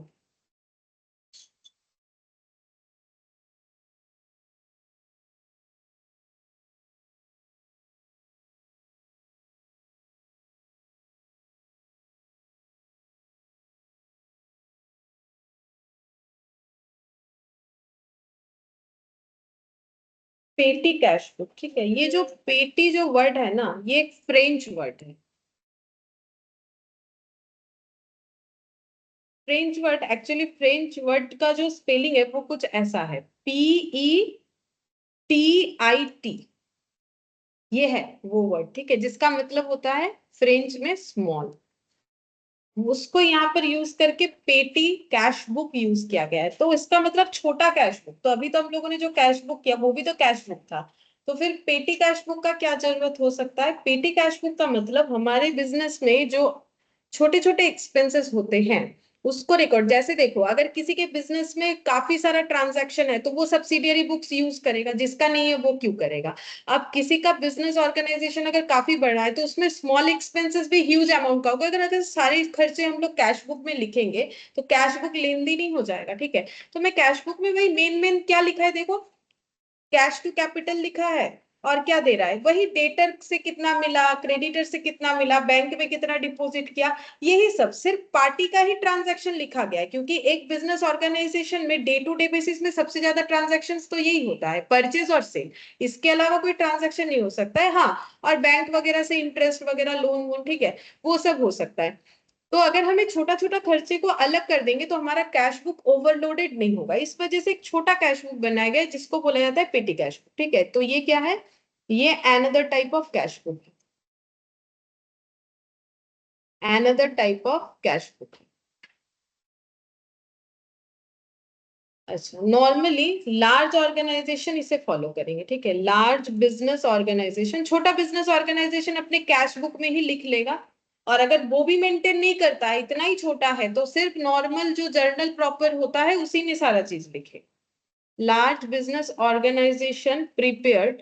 पेटी कैश बुक, ठीक है। ये जो पेटी जो वर्ड है ना, ये एक फ्रेंच वर्ड है। French word, actually French word का जो स्पेलिंग है वो कुछ ऐसा है, PETIT, ये है वो वर्ड, ठीक है, जिसका मतलब होता है फ्रेंच में स्मॉल। उसको यहाँ पर यूज करके पेटी कैश बुक यूज किया गया है, तो इसका मतलब छोटा कैश बुक। तो अभी तो हम लोगों ने जो कैश बुक किया वो भी तो कैश बुक था, तो फिर पेटी कैश बुक का क्या जरूरत हो सकता है। पेटी कैश बुक का मतलब हमारे बिजनेस में जो छोटे छोटे एक्सपेंसेस होते हैं उसको रिकॉर्ड। जैसे देखो, अगर किसी के बिजनेस में काफी सारा ट्रांजैक्शन है तो वो सब्सिडियरी बुक्स यूज करेगा, जिसका नहीं है वो क्यों करेगा। अब किसी का बिजनेस ऑर्गेनाइजेशन अगर काफी बड़ा है तो उसमें स्मॉल एक्सपेंसेस भी ह्यूज अमाउंट का होगा। अगर सारे खर्चे हम लोग कैश बुक में लिखेंगे तो कैश बुक लेंदी नहीं हो जाएगा, ठीक है। तो मैं कैश बुक में वही मेन मेन क्या लिखा है देखो, कैश टू कैपिटल लिखा है, और क्या दे रहा है वही डेटर से कितना मिला, क्रेडिटर से कितना मिला, बैंक में कितना डिपॉजिट किया, यही सब सिर्फ पार्टी का ही ट्रांजैक्शन लिखा गया है। क्योंकि एक बिजनेस ऑर्गेनाइजेशन में डे टू डे बेसिस में सबसे ज्यादा ट्रांजैक्शंस तो यही होता है, परचेज और सेल। इसके अलावा कोई ट्रांजैक्शन नहीं हो सकता है। हाँ, और बैंक वगैरह से इंटरेस्ट वगैरह, लोन वोन, ठीक है, वो सब हो सकता है। तो अगर हम एक छोटा छोटा खर्चे को अलग कर देंगे तो हमारा कैश बुक ओवरलोडेड नहीं होगा। इस वजह से एक छोटा कैश बुक बनाया गया है जिसको बोला जाता है पेटी कैश बुक, ठीक है। तो ये क्या है, ये another type of cash book है, another type of cash book है। अच्छा, नॉर्मली लार्ज ऑर्गेनाइजेशन इसे फॉलो करेंगे, ठीक है। लार्ज बिजनेस ऑर्गेनाइजेशन, छोटा बिजनेस ऑर्गेनाइजेशन अपने कैश बुक में ही लिख लेगा, और अगर वो भी मेंटेन नहीं करता है, इतना ही छोटा है, तो सिर्फ नॉर्मल जो जर्नल प्रॉपर होता है उसी में सारा चीज लिखे। Large business organisation prepared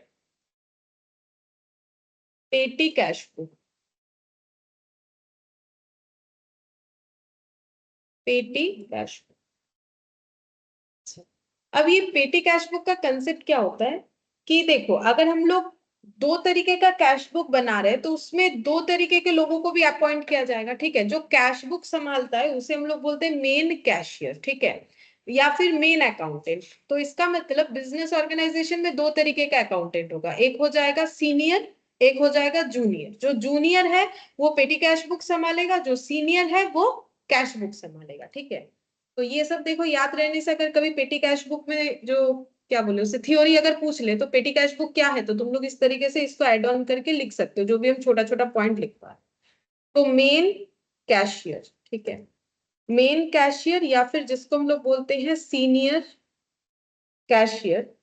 petty cash book, petty cash book. अब ये पेटी कैश बुक का कंसेप्ट क्या होता है कि देखो, अगर हम लोग दो तरीके का कैश बुक बना रहे हैं तो उसमें दो तरीके के लोगों को भी अपॉइंट किया जाएगा, ठीक है। जो कैश बुक संभालता है उसे हम लोग बोलते हैं मेन कैशियर, ठीक है, या फिर मेन अकाउंटेंट। तो इसका मतलब बिजनेस ऑर्गेनाइजेशन में दो तरीके का अकाउंटेंट होगा, एक हो जाएगा सीनियर, एक हो जाएगा जूनियर। जो जूनियर है वो पेटी कैश बुक संभालेगा, जो सीनियर है वो कैश बुक संभालेगा, ठीक है। तो ये सब देखो याद रहने से, अगर कभी पेटी कैश बुक में जो क्या बोले उसे थ्योरी अगर पूछ ले तो पेटी कैश बुक क्या है, तो तुम लोग इस तरीके से इसको ऐड ऑन करके लिख सकते हो, जो भी हम छोटा छोटा पॉइंट लिख पा रहे हैं। तो मेन कैशियर, ठीक है, मेन कैशियर या फिर जिसको हम लोग बोलते हैं सीनियर कैशियर,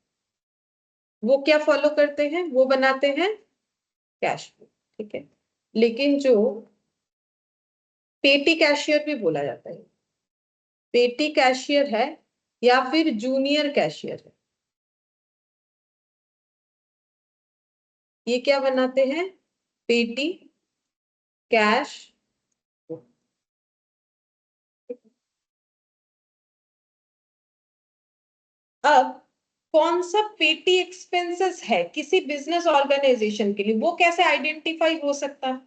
वो क्या फॉलो करते हैं, वो बनाते हैं कैश बुक, ठीक है। लेकिन जो पेटी कैशियर भी बोला जाता है, पेटी कैशियर है या फिर जूनियर कैशियर है, ये क्या बनाते हैं, पेटी कैश बुक। अब कौन सा पेटी एक्सपेंसेस है किसी बिजनेस ऑर्गेनाइजेशन के लिए, वो कैसे आइडेंटिफाई हो सकता है,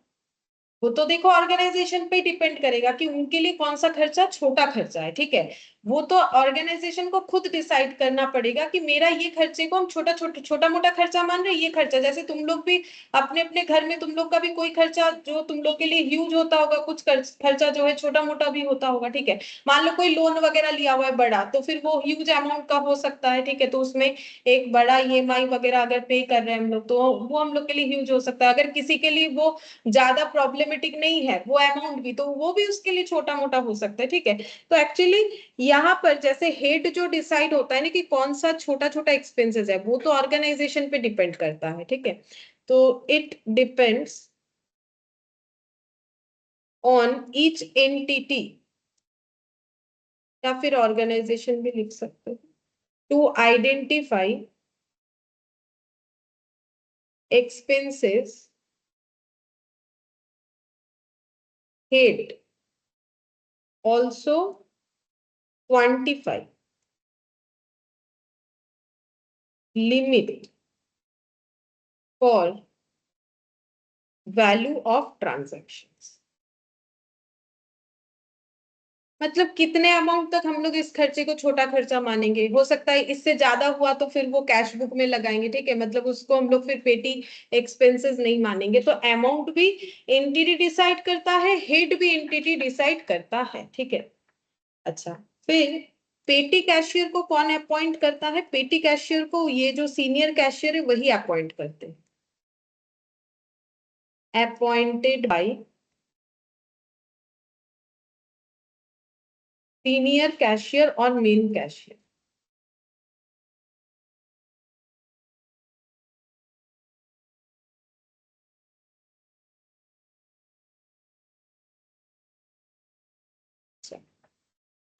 वो तो देखो ऑर्गेनाइजेशन पे डिपेंड करेगा कि उनके लिए कौन सा खर्चा छोटा खर्चा है, ठीक है। वो तो ऑर्गेनाइजेशन को खुद डिसाइड करना पड़ेगा कि मेरा ये खर्चे को हम छोटा मोटा खर्चा मान रहे हैं, ये खर्चा जैसे तुम लोग भी अपने अपने घर में तुम लोग का भी कोई खर्चा जो तुम लोग के लिए ह्यूज होता होगा, कुछ खर्चा जो है छोटा मोटा भी होता होगा, ठीक है। मान लो कोई लोन वगैरह लिया हुआ है बड़ा, तो फिर वो ह्यूज अमाउंट का हो सकता है, ठीक है। तो उसमें एक बड़ा ईएमआई वगैरह अगर पे कर रहे हैं हम लोग, तो वो हम लोग के लिए ह्यूज हो सकता है। अगर किसी के लिए वो ज्यादा प्रॉब्लमेटिक नहीं है वो अमाउंट भी, तो वो भी उसके लिए छोटा मोटा हो सकता है, ठीक है। तो एक्चुअली यहाँ पर जैसे हेड जो डिसाइड होता है ना कि कौन सा छोटा छोटा एक्सपेंसेस है, वो तो ऑर्गेनाइजेशन पे डिपेंड करता है, ठीक है। तो it depends on each entity, या फिर ऑर्गेनाइजेशन भी लिख सकते हैं, to identify expenses head also quantify limit for value of transactions। मतलब कितने अमाउंट तक हम लोग इस खर्चे को छोटा खर्चा मानेंगे, हो सकता है इससे ज्यादा हुआ तो फिर वो कैश बुक में लगाएंगे, ठीक है। मतलब उसको हम लोग फिर पेटी एक्सपेंसेस नहीं मानेंगे। तो अमाउंट भी एंटिटी डिसाइड करता है, हेड भी एंटिटी डिसाइड करता है, ठीक है। अच्छा, फिर पेटी कैशियर को कौन अपॉइंट करता है, पेटी कैशियर को ये जो सीनियर कैशियर है वही अपॉइंट करते हैं, अपॉइंटेड बाय सीनियर कैशियर और मेन कैशियर।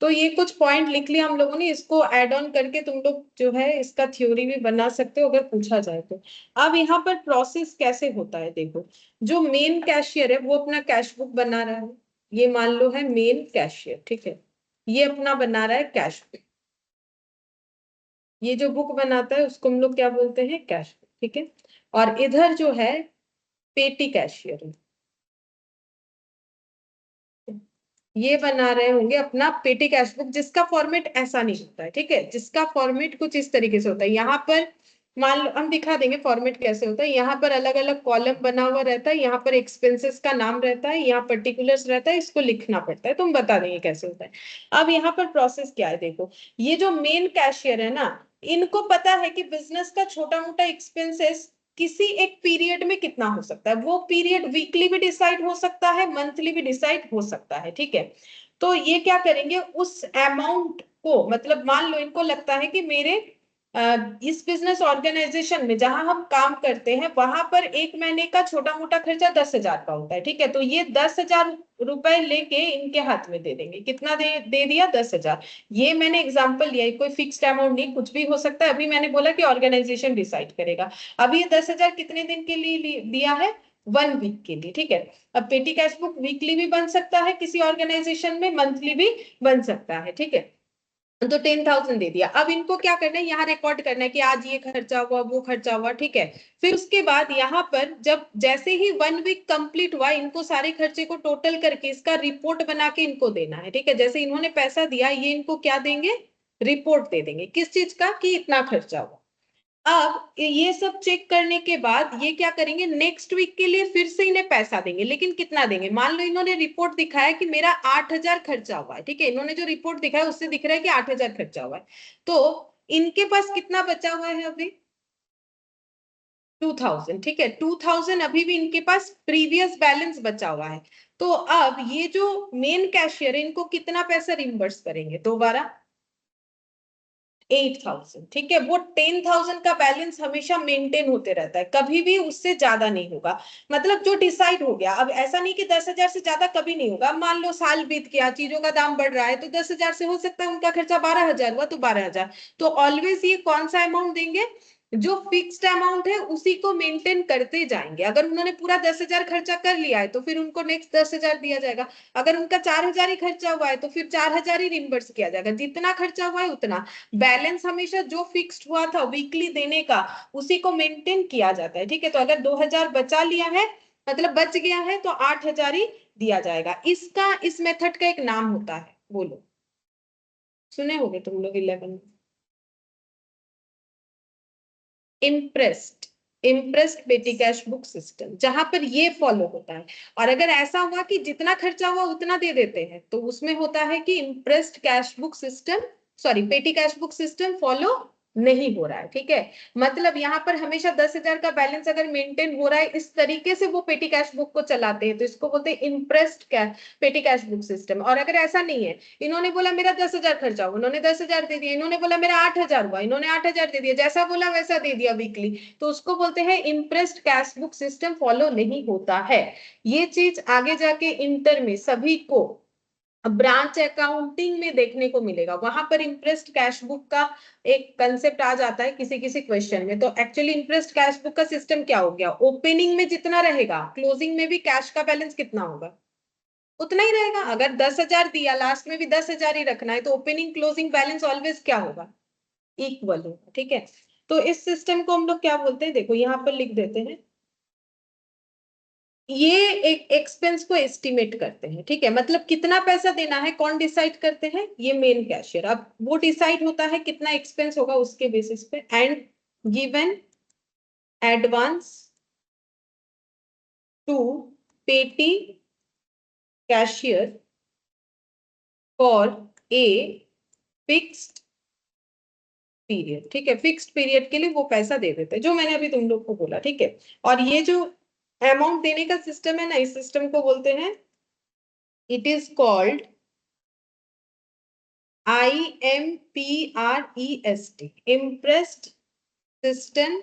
तो ये कुछ पॉइंट लिख लिया हम लोगों ने, इसको ऐड ऑन करके तुम लोग जो है इसका थ्योरी भी बना सकते हो अगर पूछा जाए तो। अब यहाँ पर प्रोसेस कैसे होता है देखो, जो मेन कैशियर है वो अपना कैश बुक बना रहा है, ये मान लो है मेन कैशियर, ठीक है। ये अपना बना रहा है कैश बुक, ये जो बुक बनाता है उसको हम लोग क्या बोलते हैं, कैश बुक, ठीक है। और इधर जो है पेटी कैशियर है, ये बना रहे होंगे अपना पेटी कैश बुक, जिसका फॉर्मेट ऐसा नहीं होता है, ठीक है। जिसका फॉर्मेट कुछ इस तरीके से होता है, यहाँ पर मान लो हम दिखा देंगे फॉर्मेट कैसे होता है। यहाँ पर अलग अलग कॉलम बना हुआ रहता है, यहाँ पर एक्सपेंसेस का नाम रहता है, यहाँ पर्टिकुलर्स रहता है, इसको लिखना पड़ता है, तो हम बता देंगे कैसे होता है। अब यहाँ पर प्रोसेस क्या है देखो, ये जो मेन कैशियर है ना, इनको पता है कि बिजनेस का छोटा मोटा एक्सपेंसेस किसी एक पीरियड में कितना हो सकता है। वो पीरियड वीकली भी डिसाइड हो सकता है, मंथली भी डिसाइड हो सकता है, ठीक है। तो ये क्या करेंगे, उस अमाउंट को, मतलब मान लो इनको लगता है कि मेरे इस बिजनेस ऑर्गेनाइजेशन में जहां हम काम करते हैं वहां पर एक महीने का छोटा मोटा खर्चा 10,000 का होता है, ठीक है। तो ये 10,000 रुपए लेके इनके हाथ में दे देंगे, कितना दे दिया, 10,000। ये मैंने एग्जांपल लिया, कोई फिक्स्ड अमाउंट नहीं, कुछ भी हो सकता है। अभी मैंने बोला कि ऑर्गेनाइजेशन डिसाइड करेगा। अब ये 10,000 कितने दिन के लिए दिया है, 1 वीक के लिए, ठीक है। अब पेटी कैश बुक वीकली भी बन सकता है किसी ऑर्गेनाइजेशन में, मंथली भी बन सकता है, ठीक है। तो 10,000 दे दिया। अब इनको क्या करना है, यहाँ रिकॉर्ड करना है कि आज ये खर्चा हुआ, वो खर्चा हुआ, ठीक है। फिर उसके बाद यहाँ पर जब जैसे ही 1 वीक कंप्लीट हुआ, इनको सारे खर्चे को टोटल करके इसका रिपोर्ट बना के इनको देना है, ठीक है। जैसे इन्होंने पैसा दिया, ये इनको क्या देंगे, रिपोर्ट दे देंगे, किस चीज का, कि इतना खर्चा हुआ। अब ये सब चेक करने के बाद ये क्या करेंगे, नेक्स्ट वीक के लिए फिर से इन्हें पैसा देंगे, लेकिन कितना देंगे, मान लो इन्होंने रिपोर्ट दिखाया कि मेरा 8,000 खर्चा हुआ है, ठीक है। इन्होंने जो रिपोर्ट दिखाया उससे दिख रहा है कि 8,000 खर्चा हुआ है। तो इनके पास कितना बचा हुआ है अभी, 2,000, ठीक है। 2,000 अभी भी इनके पास प्रीवियस बैलेंस बचा हुआ है। तो अब ये जो मेन कैशियर है इनको कितना पैसा रिम्बर्स करेंगे दोबारा? 8,000, ठीक है। वो 10,000 का बैलेंस हमेशा मेंटेन होते रहता है, कभी भी उससे ज्यादा नहीं होगा। मतलब जो डिसाइड हो गया, अब ऐसा नहीं कि 10,000 से ज्यादा कभी नहीं होगा। मान लो साल बीत गया, चीजों का दाम बढ़ रहा है, तो 10,000 से हो सकता है उनका खर्चा 12,000 हुआ तो 12,000। तो ऑलवेज ये कौन सा अमाउंट देंगे? जो फिक्स्ड अमाउंट है उसी को मेंटेन करते जाएंगे। अगर उन्होंने पूरा 10,000 खर्चा कर लिया है तो फिर उनको नेक्स्ट 10,000 दिया जाएगा। अगर उनका 4,000 ही खर्चा हुआ है तो फिर 4,000 ही रिम्बर्स किया जाएगा, जितना खर्चा हुआ है उतना। बैलेंस हमेशा जो फिक्स्ड हुआ था वीकली देने का उसी को मेंटेन किया जाता है, ठीक है। तो अगर 2,000 बचा लिया है, मतलब बच गया है, तो 8,000 ही दिया जाएगा। इसका, इस मेथड का एक नाम होता है, बोलो, सुने होगे तुम लोग 11 में। इम्प्रेस्ड पेटी कैश बुक सिस्टम, जहां पर ये फॉलो होता है। और अगर ऐसा हुआ कि जितना खर्चा हुआ उतना दे देते हैं तो उसमें होता है कि impressed cash book system, sorry पेटी कैश बुक सिस्टम फॉलो नहीं हो रहा है, ठीक है। मतलब यहाँ पर हमेशा 10,000 का बैलेंस अगर मेंटेन हो रहा है, इस तरीके से वो पेटी कैश बुक को चलाते हैं, तो इसको बोलते हैं इम्प्रेस्ड पेटी कैश बुक सिस्टम। और अगर ऐसा नहीं है, इन्होंने बोला मेरा 10,000 खर्चा हुआ, उन्होंने 10,000 दे दिया, इन्होंने बोला मेरा 8,000 हुआ, इन्होंने 8,000 दे दिया, जैसा बोला वैसा दे दिया वीकली, तो उसको बोलते हैं impressed cash book system follow नहीं होता है। ये चीज आगे जाके इंटर में सभी को ब्रांच अकाउंटिंग में देखने को मिलेगा। वहां पर इंप्रेस्ड कैश बुक का एक कंसेप्ट आ जाता है किसी किसी क्वेश्चन में। तो एक्चुअली इंप्रेस्ड कैश बुक का सिस्टम क्या हो गया? ओपनिंग में जितना रहेगा, क्लोजिंग में भी कैश का बैलेंस कितना होगा? उतना ही रहेगा। अगर 10,000 दिया, लास्ट में भी 10,000 ही रखना है, तो ओपनिंग क्लोजिंग बैलेंस ऑलवेज क्या होगा? इक्वल होगा, ठीक है। तो इस सिस्टम को हम लोग क्या बोलते हैं, देखो यहाँ पर लिख देते हैं। ये एक एक्सपेंस को एस्टिमेट करते हैं, ठीक है। मतलब कितना पैसा देना है कौन डिसाइड करते हैं? ये मेन कैशियर। अब वो डिसाइड होता है कितना एक्सपेंस होगा उसके बेसिस पे, एंड गिवन एडवांस टू पेटी cashier for a fixed period, ठीक है। फिक्स्ड पीरियड के लिए वो पैसा दे देते हैं, जो मैंने अभी तुम लोग को बोला, ठीक है। और ये जो अमाउंट देने का सिस्टम है ना, इस सिस्टम को बोलते हैं, it is called IMPREST, impressed system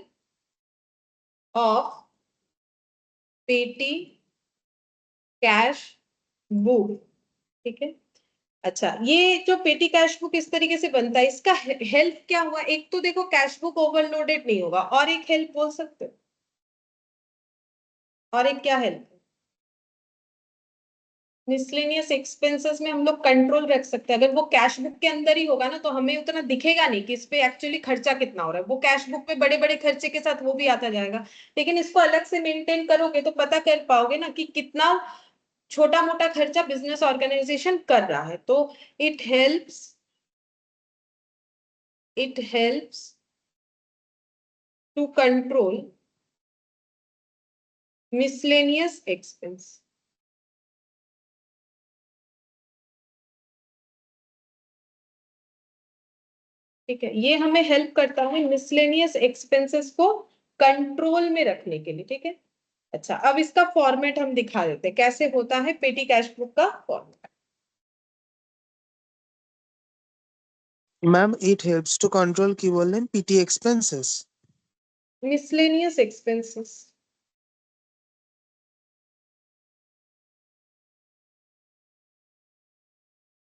of पेटी कैश बुक, ठीक है। अच्छा, ये जो पेटी कैश बुक इस तरीके से बनता है, इसका हेल्प क्या हुआ? एक तो देखो कैश बुक ओवरलोडेड नहीं होगा, और एक हेल्प बोल सकते हो, और एक क्या हेल्प? मिसलेनियस एक्सपेंसेस में हम लोग कंट्रोल रख सकते हैं। अगर वो कैश बुक के अंदर ही होगा ना, तो हमें उतना दिखेगा नहीं कि इस पे एक्चुअली खर्चा कितना हो रहा है। वो कैश बुक में बड़े बड़े खर्चे के साथ वो भी आता जाएगा, लेकिन इसको अलग से मेंटेन करोगे तो पता कर पाओगे ना कि कितना छोटा मोटा खर्चा बिजनेस ऑर्गेनाइजेशन कर रहा है। तो it helps to control miscellaneous expense, ठीक है। ये हमें हेल्प करता है मिसलेनियस एक्सपेंसेस को कंट्रोल में रखने के लिए, ठीक है। अच्छा, अब इसका फॉर्मेट हम दिखा देते हैं कैसे होता है पेटी कैश बुक का format. Ma'am it helps to control की बोल रहे हैं petty expenses. Miscellaneous expenses,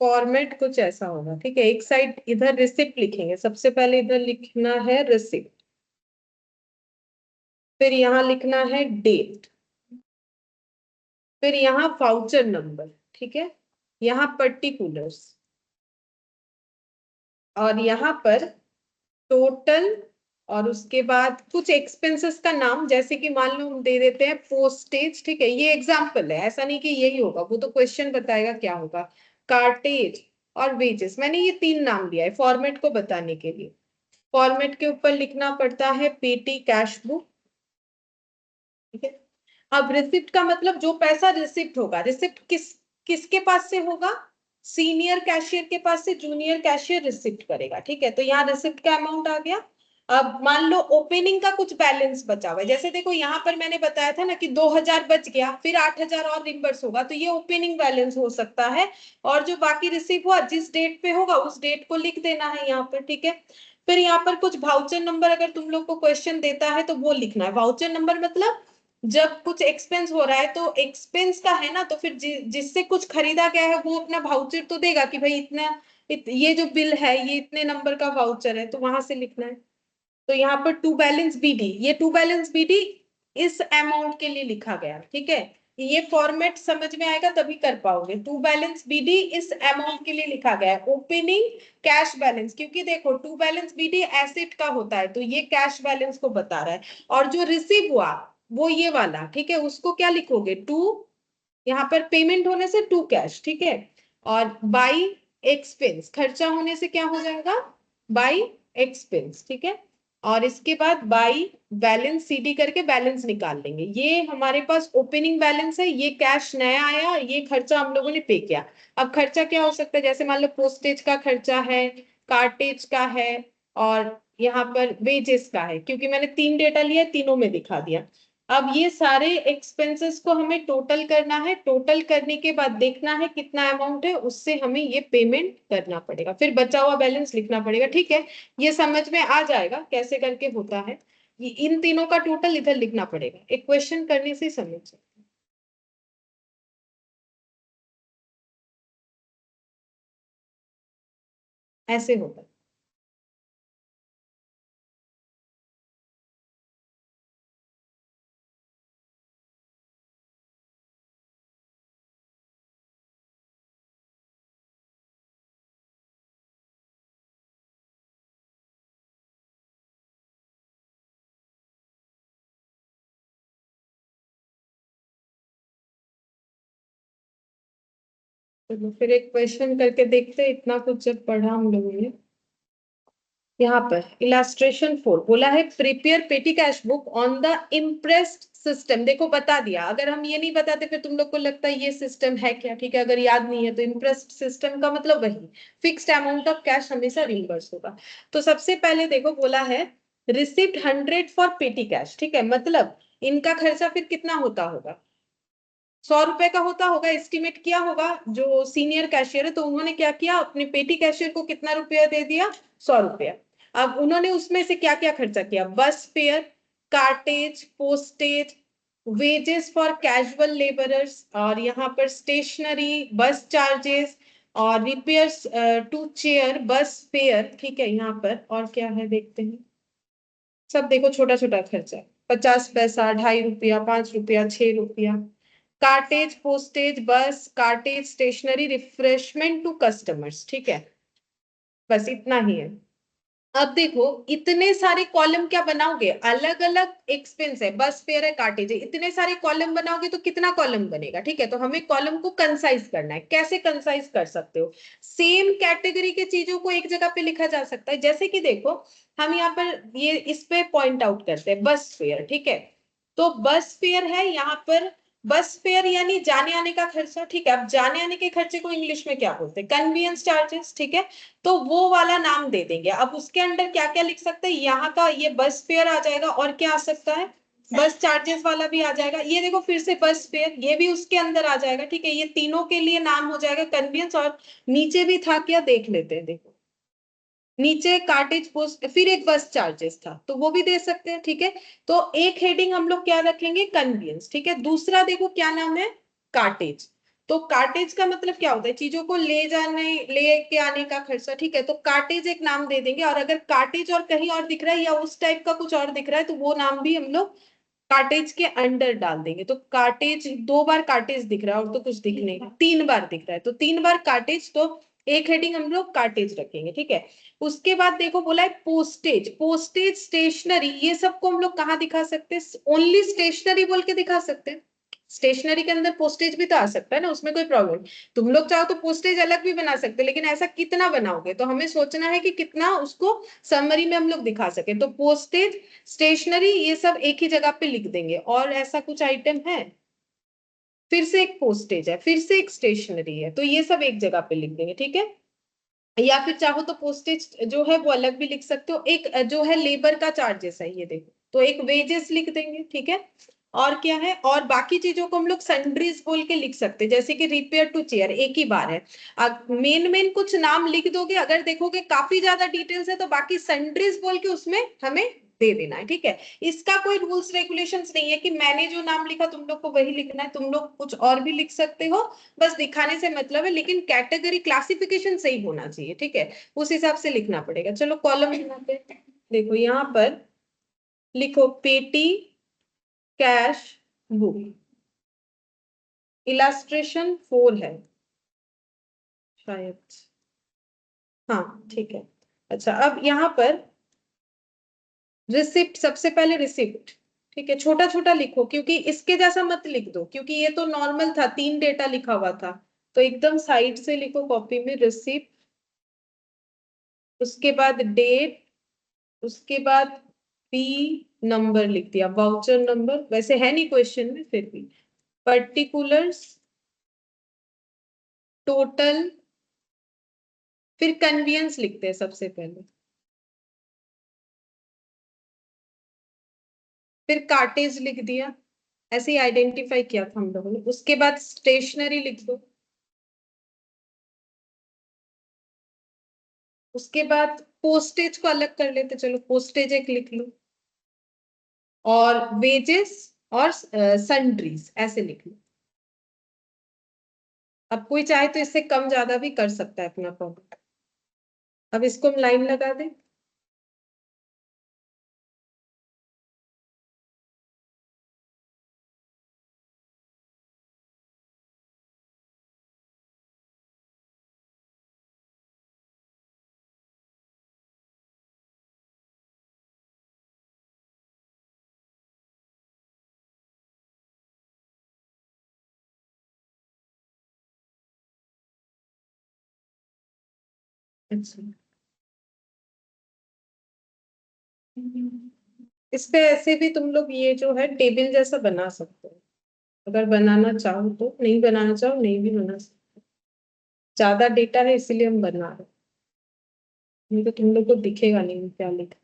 format कुछ ऐसा होगा, ठीक है। एक साइड इधर रिसिप्ट लिखेंगे, सबसे पहले इधर लिखना है रिसिप्ट, फिर यहाँ लिखना है डेट, फिर यहाँ वाउचर नंबर, ठीक है। यहाँ पर्टिकुलर्स, और यहाँ पर टोटल, और उसके बाद कुछ एक्सपेंसेस का नाम, जैसे कि मान लो हम दे देते हैं पोस्टेज, ठीक है। ये एग्जांपल है, ऐसा नहीं कि यही होगा, वो तो क्वेश्चन बताएगा क्या होगा। कार्टेज और वेजेस, मैंने ये 3 नाम लिया है फॉर्मेट को बताने के लिए। फॉर्मेट के ऊपर लिखना पड़ता है पेटी कैश बुक, ठीक है। अब रिसिप्ट का मतलब जो पैसा रिसिप्ट होगा, रिसिप्ट किसके पास से होगा? सीनियर कैशियर के पास से जूनियर कैशियर रिसिप्ट करेगा, ठीक है। तो यहाँ रिसिप्ट का अमाउंट आ गया, अब मान लो ओपनिंग का कुछ बैलेंस बचा हुआ है, जैसे देखो यहाँ पर मैंने बताया था ना कि 2000 बच गया, फिर 8000 और रिम्बर्स होगा, तो ये ओपनिंग बैलेंस हो सकता है। और जो बाकी रिसीव हुआ जिस डेट पे होगा उस डेट को लिख देना है यहाँ पर, ठीक है। फिर यहाँ पर कुछ वाउचर नंबर अगर तुम लोग को क्वेश्चन देता है तो वो लिखना है। वाउचर नंबर मतलब जब कुछ एक्सपेंस हो रहा है तो एक्सपेंस का है ना, तो फिर जिससे कुछ खरीदा गया है वो अपना वाउचर तो देगा कि भाई इतना ये जो बिल है ये इतने नंबर का वाउचर है, तो वहां से लिखना है। तो यहाँ पर टू बैलेंस बीडी, ये टू बैलेंस बीडी इस अमाउंट के लिए लिखा गया, ठीक है। ये फॉर्मेट समझ में आएगा तभी कर पाओगे। टू बैलेंस बीडी इस अमाउंट के लिए लिखा गया है। ओपनिंग कैश बैलेंस, क्योंकि देखो टू बैलेंस बीडी एसेट का होता है तो ये कैश बैलेंस को बता रहा है। और जो रिसीव हुआ वो ये वाला, ठीक है, उसको क्या लिखोगे, टू, यहाँ पर पेमेंट होने से टू कैश, ठीक है। और बाई एक्सपेंस, खर्चा होने से क्या हो जाएगा, बाई एक्सपेंस, ठीक है। और इसके बाद बाई बैलेंस सीडी करके बैलेंस निकाल लेंगे। ये हमारे पास ओपनिंग बैलेंस है, ये कैश नया आया, ये खर्चा हम लोगों ने पे किया। अब खर्चा क्या हो सकता है, जैसे मान लो पोस्टेज का खर्चा है, कार्टेज का है, और यहाँ पर वेजेस का है, क्योंकि मैंने 3 डेटा लिया, तीनों में दिखा दिया। अब ये सारे एक्सपेंसेस को हमें टोटल करना है। टोटल करने के बाद देखना है कितना अमाउंट है, उससे हमें ये पेमेंट करना पड़ेगा, फिर बचा हुआ बैलेंस लिखना पड़ेगा, ठीक है। ये समझ में आ जाएगा कैसे करके होता है। ये इन तीनों का टोटल इधर लिखना पड़ेगा, एक क्वेश्चन करने से समझ जाए। ऐसे होता है। चलो फिर एक क्वेश्चन करके देखते हैं, इतना कुछ जब पढ़ा हम लोगों ने। यहाँ पर इलास्ट्रेशन 4 बोला है, प्रिपेयर पेटी cash book on the impressed system. देखो बता दिया, अगर हम ये नहीं बताते फिर तुम लोग को लगता है ये सिस्टम है क्या, ठीक है। अगर याद नहीं है तो इम्प्रेस्ड सिस्टम का मतलब वही फिक्स्ड अमाउंट ऑफ कैश हमेशा रिम्बर्स होगा। तो सबसे पहले देखो बोला है रिसिप्ट 100 फॉर पेटी कैश, ठीक है। मतलब इनका खर्चा फिर कितना होता होगा, 100 रुपए का होता होगा, एस्टिमेट किया होगा जो सीनियर कैशियर है, तो उन्होंने क्या किया, अपने पेटी कैशियर को कितना रुपया दे दिया, 100 रुपया। अब उन्होंने उसमें से क्या क्या खर्चा किया, bus fare, cartage, postage, wages for casual labourers, और यहाँ पर स्टेशनरी, बस चार्जेस, और repairs to chair, bus fare, ठीक है। यहाँ पर और क्या है देखते हैं, सब देखो छोटा छोटा खर्चा, 50 पैसा, 2.5 रुपया, 5 रुपया, 6 रुपया, cartage, postage, bus, cartage, stationery, refreshment to customers, ठीक है। बस इतना ही है। अब देखो इतने सारे कॉलम क्या बनाओगे, अलग अलग एक्सपेंस है, बस फेयर है, कार्टेज है, इतने सारे कॉलम बनाओगे तो कितना कॉलम बनेगा, ठीक है। तो हमें कॉलम को कंसाइज करना है। कैसे कंसाइज कर सकते हो, सेम कैटेगरी के चीजों को एक जगह पे लिखा जा सकता है। जैसे कि देखो हम यहाँ पर ये इस पे पॉइंट आउट करते हैं, बस फेयर, ठीक है। तो बस फेयर है यहाँ पर, बस फेयर यानी जाने आने का खर्चा, ठीक है। अब जाने आने के खर्चे को इंग्लिश में क्या बोलते हैं, कन्वीनियंस चार्जेस, ठीक है। तो वो वाला नाम दे देंगे। अब उसके अंदर क्या क्या लिख सकते हैं, यहाँ का ये बस फेयर आ जाएगा, और क्या आ सकता है, बस चार्जेस वाला भी आ जाएगा। ये देखो फिर से बस फेयर, ये भी उसके अंदर आ जाएगा, ठीक है। ये तीनों के लिए नाम हो जाएगा कन्वीनियंस। और नीचे भी था क्या देख लेते हैं, देखो नीचे कार्टेज, पोस्ट, फिर एक बस चार्जेस था, तो वो भी दे सकते हैं, ठीक है। तो एक हेडिंग हम लोग क्या रखेंगे, कन्वीनियंस, ठीक है। दूसरा देखो क्या नाम है, कार्टेज। तो कार्टेज का मतलब क्या होता है, चीजों को ले जाने, लेके आने का खर्चा, ठीक है। तो कार्टेज एक नाम दे देंगे, और अगर कार्टेज और कहीं और दिख रहा है या उस टाइप का कुछ और दिख रहा है तो वो नाम भी हम लोग कार्टेज के अंडर डाल देंगे। तो कार्टेज, 2 बार कार्टेज दिख रहा है और तो कुछ दिख नहीं रहा, 3 बार दिख रहा है तो 3 बार कार्टेज, तो एक हेडिंग हम लोग कार्टेज रखेंगे, ठीक है। उसके बाद देखो बोला है पोस्टेज, पोस्टेज, स्टेशनरी, ये सबको हम लोग कहाँ दिखा सकते हैं, ओनली स्टेशनरी बोल के दिखा सकते हैं। स्टेशनरी के अंदर पोस्टेज भी तो आ सकता है ना, उसमें कोई प्रॉब्लम। तुम लोग चाहो तो पोस्टेज अलग भी बना सकते, लेकिन ऐसा कितना बनाओगे, तो हमें सोचना है कि कितना उसको समरी में हम लोग दिखा सके। तो पोस्टेज, स्टेशनरी, ये सब एक ही जगह पे लिख देंगे। और ऐसा कुछ आइटम है, फिर से एक पोस्टेज है, फिर से एक स्टेशनरी है, तो ये सब एक जगह पे लिख देंगे, ठीक है। या फिर चाहो तो पोस्टेज जो है वो अलग भी लिख सकते हो, एक जो है लेबर का चार्जेस है ये देखो, तो एक वेजेस लिख देंगे, ठीक है। और क्या है, और बाकी चीजों को हम लोग सन्ड्रीज बोल के लिख सकते हैं, जैसे कि रिपेयर टू चेयर एक ही बार है। मेन मेन कुछ नाम लिख दोगे, अगर देखोगे काफी ज्यादा डिटेल्स है तो बाकी सन्ड्रीज बोल के उसमें हमें दे देना है, ठीक है। इसका कोई रूल्स रेगुलेशंस नहीं है कि मैंने जो नाम लिखा तुम लोग को वही लिखना है, तुम लोग कुछ और भी लिख सकते हो, बस दिखाने से मतलब है, लेकिन कैटेगरी क्लासिफिकेशन सही होना चाहिए, ठीक है, उस हिसाब से लिखना पड़ेगा। चलो कॉलम बनाते हैं। देखो यहाँ पर लिखो पेटी कैश बुक, इलास्ट्रेशन 4 है शायद, हाँ ठीक है। अच्छा अब यहाँ पर रिसिप्ट, सबसे पहले रिसिप्ट, ठीक है, छोटा छोटा लिखो क्योंकि इसके जैसा मत लिख दो, क्योंकि ये तो नॉर्मल था, 3 डेटा लिखा हुआ था, तो एकदम साइड से लिखो कॉपी में रिसिप्ट, उसके बाद डेट, उसके बाद पी नंबर लिख दिया, वाउचर नंबर, वैसे है नहीं क्वेश्चन में फिर भी, पर्टिकुलर्स, टोटल, फिर कन्वीनियंस लिखते हैं सबसे पहले, फिर कार्टेज लिख दिया, ऐसे ही आइडेंटिफाई किया था हम लोगों ने। उसके बाद स्टेशनरी लिख दो, उसके बाद पोस्टेज को अलग कर लेते, चलो पोस्टेज एक लिख लो, और वेजेस और सन्ड्रीज ऐसे लिख लो। अब कोई चाहे तो इससे कम ज्यादा भी कर सकता है अपना प्रॉब्लम। अब इसको हम लाइन लगा दें, अच्छा इस पे ऐसे भी तुम लोग ये जो है टेबल जैसा बना सकते हो, अगर बनाना चाहो तो, नहीं बनाना चाहो नहीं भी बना सकते। ज्यादा डेटा है इसीलिए हम बना रहे हैं, नहीं तो तुम लोग को दिखेगा नहीं क्या लिखा।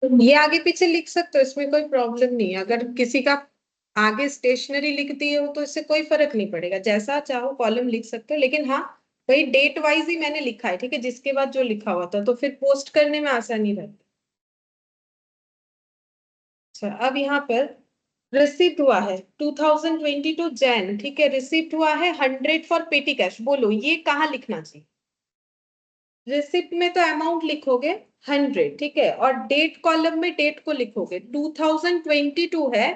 ये आगे पीछे लिख सकते हो, इसमें कोई प्रॉब्लम नहीं है। अगर किसी का आगे स्टेशनरी लिख दिए हो तो इससे कोई फर्क नहीं पड़ेगा, जैसा चाहो कॉलम लिख सकते हो, लेकिन हाँ वही डेट वाइज ही मैंने लिखा है, ठीक है, जिसके बाद जो लिखा हुआ था, तो फिर पोस्ट करने में आसानी रहती। अच्छा अब यहाँ पर रिसिप्ट हुआ है 2022 जैन, ठीक है, रिसिप्ट हुआ है 100 फॉर पेटी कैश, बोलो ये कहाँ लिखना चाहिए। रिसिप्ट में तो अमाउंट लिखोगे 100, ठीक है, और डेट कॉलम में डेट को लिखोगे 2022 है,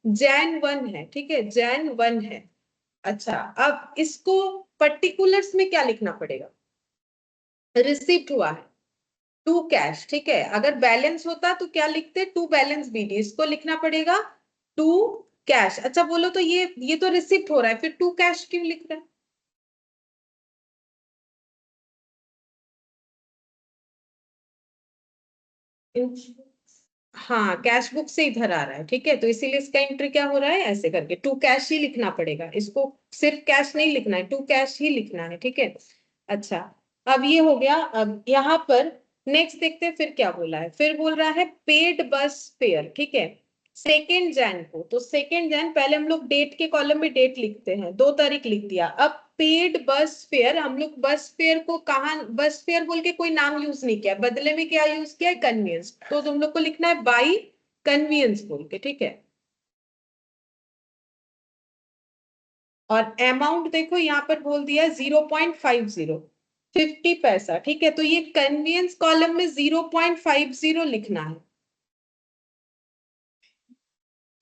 जैन 1 है, ठीक है, जैन 1 है। अच्छा अब इसको पर्टिकुलर्स में क्या लिखना पड़ेगा, रिसिप्ट हुआ है टू कैश, ठीक है, अगर बैलेंस होता तो क्या लिखते, टू बैलेंस बीडी, इसको लिखना पड़ेगा टू कैश। अच्छा बोलो तो ये तो रिसिप्ट हो रहा है, फिर टू कैश क्यों लिख रहा है। हाँ कैश बुक से इधर आ रहा है, ठीक है, तो इसीलिए इसका एंट्री क्या हो रहा है, ऐसे करके टू कैश ही लिखना पड़ेगा, इसको सिर्फ कैश नहीं लिखना है, टू कैश ही लिखना है, ठीक है। अच्छा अब ये हो गया। अब यहाँ पर नेक्स्ट देखते हैं फिर क्या बोला है, फिर बोल रहा है पेड बस फेयर, ठीक है, 2 जैन को, तो 2 जैन, पहले हम लोग डेट के कॉलम में डेट लिखते हैं, 2 तारीख लिख दिया। अब पेड बस फेयर, हम लोग बस फेयर को कहा, बस फेयर बोल के कोई नाम यूज नहीं किया, बदले में क्या यूज किया है, कन्वीनियंस, तो तुम लोग को लिखना है बाई कन्वीनियंस बोल के, ठीक है। और अमाउंट देखो यहाँ पर बोल दिया 0.50, 50 पैसा, ठीक है। तो ये कन्वीनियंस कॉलम में 0.50 लिखना है,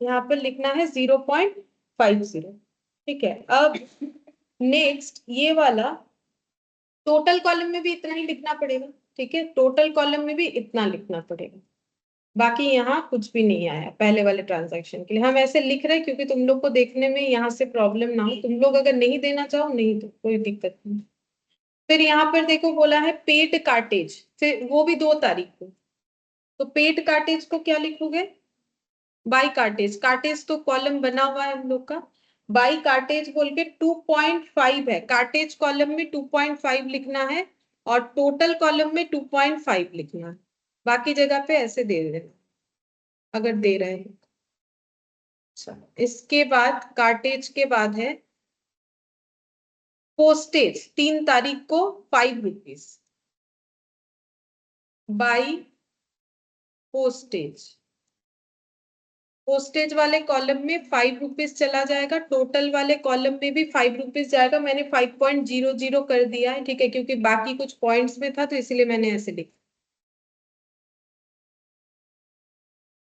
यहाँ पर लिखना है 0.50, ठीक है। अब नेक्स्ट ये वाला टोटल कॉलम में भी इतना ही लिखना पड़ेगा, ठीक है, टोटल कॉलम में भी इतना लिखना पड़ेगा। बाकी यहाँ कुछ भी नहीं आया पहले वाले ट्रांजैक्शन के लिए, हम ऐसे लिख रहे हैं क्योंकि तुम लोग को देखने में यहाँ से प्रॉब्लम ना हो। तुम लोग अगर नहीं देना चाहो नहीं तो कोई दिक्कत नहीं। फिर यहाँ पर देखो बोला है पेड कार्टेज, फिर वो भी 2 तारीख को। तो पेड कार्टेज को क्या लिखोगे? बाई कार्टेज, कार्टेज तो कॉलम बना हुआ है हम लोग का, बाई कार्टेज बोल के 2.5 है, कार्टेज कॉलम में 2.5 लिखना है और टोटल कॉलम में 2.5 लिखना है। बाकी जगह पे ऐसे दे देना अगर दे रहे हैं। अच्छा, इसके बाद कार्टेज के बाद है पोस्टेज, 3 तारीख को 5 रुपीज बाई पोस्टेज। पोस्टेज वाले कॉलम में 5 रुपीज चला जाएगा, टोटल वाले कॉलम में भी 5 रुपीज जाएगा। मैंने 5.00 कर दिया है, ठीक है, क्योंकि बाकी कुछ पॉइंट्स में था तो इसलिए मैंने ऐसे लिखा।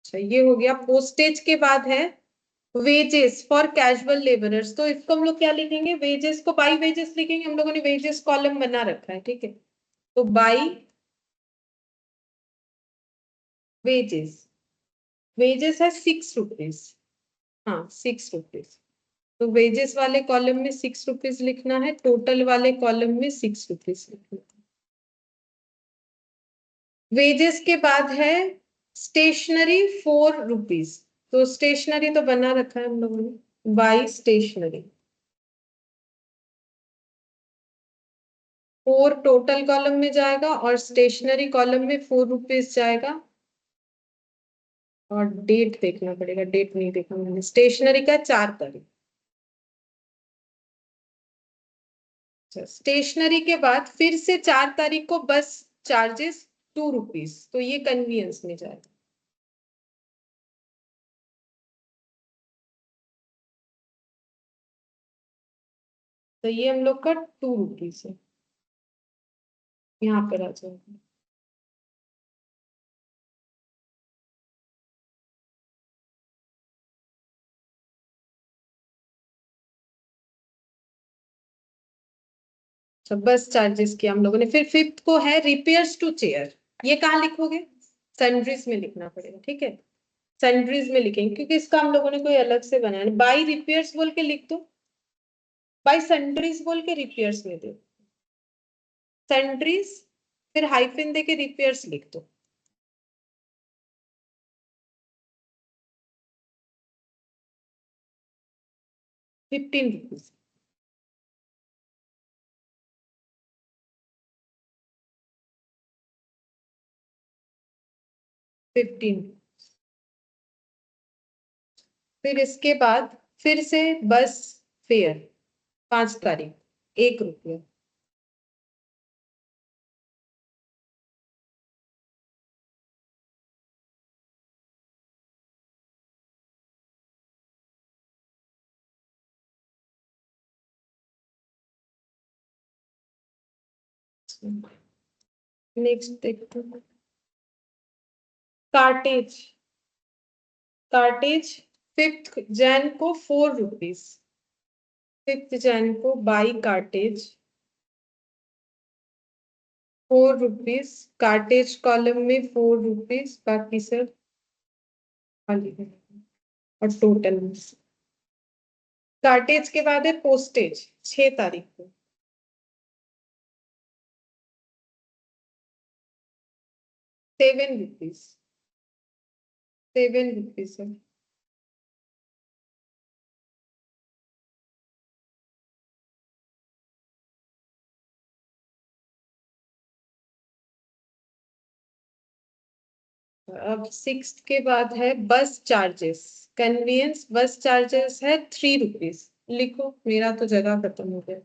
अच्छा, ये हो गया। पोस्टेज के बाद है वेजेस फॉर कैजुअल लेबरर्स, तो इसको हम लोग क्या लिखेंगे? वेजेस को बाई वेजेस लिखेंगे, हम लोगों ने वेजेस कॉलम बना रखा है, ठीक है। तो बाई वेजेस, वेजेस है 6 रुपीज, हाँ 6 रुपीज। तो वेजेस वाले कॉलम में 6 रुपीज लिखना है, टोटल वाले कॉलम में 6 रुपीज लिखना है। वेजेस के बाद है स्टेशनरी 4 रुपीज, तो स्टेशनरी तो बना रखा है हम लोगों ने, बाई स्टेशनरी। 4 टोटल कॉलम में जाएगा और स्टेशनरी कॉलम में 4 रुपीज जाएगा। और डेट देखना पड़ेगा, डेट नहीं देखा मैंने, स्टेशनरी का 4 तारीख। स्टेशनरी के बाद फिर से 4 तारीख को बस चार्जेस 2 रुपीज, तो ये कन्वीनियंस में जाएगा। तो ये हम लोग का 2 रुपीज है, यहाँ पर आ जाएगा। तो बस चार्जेस किया हम लोगों ने। फिर फिफ्थ को है रिपेयर्स टू चेयर, ये कहाँ लिखोगे? सन्ड्रीज में लिखना पड़ेगा, ठीक है, सन्ड्रीज में लिखेंगे क्योंकि इसका हम लोगों ने कोई अलग से बनाया नहीं। बाई रिपेयर्स बोल के लिख दो, बाई सन्ड्रीज बोल के रिपेयर्स में दो, सन्ड्रीज फिर हाइफिन दे के रिपेयर्स लिख दो। ₹15, 15। फिर इसके बाद फिर से बस फेयर 5 तारीख, ₹1। नेक्स्ट देखते हैं कार्टेज, कार्टेज 5 जैन को 4 रुपीज, 5 जैन को by cartage 4 rupees, cartage column में 4 रुपीज, बाकी सब खाली है। और टोटल में कार्टेज के बाद है पोस्टेज 6 तारीख को, 7 रुपीज, 7 रुपीज है। अब 6 के बाद है बस चार्जेस, कन्वीनियंस बस चार्जेस है 3 रुपीज, लिखो, मेरा तो जगह खत्म हो गया।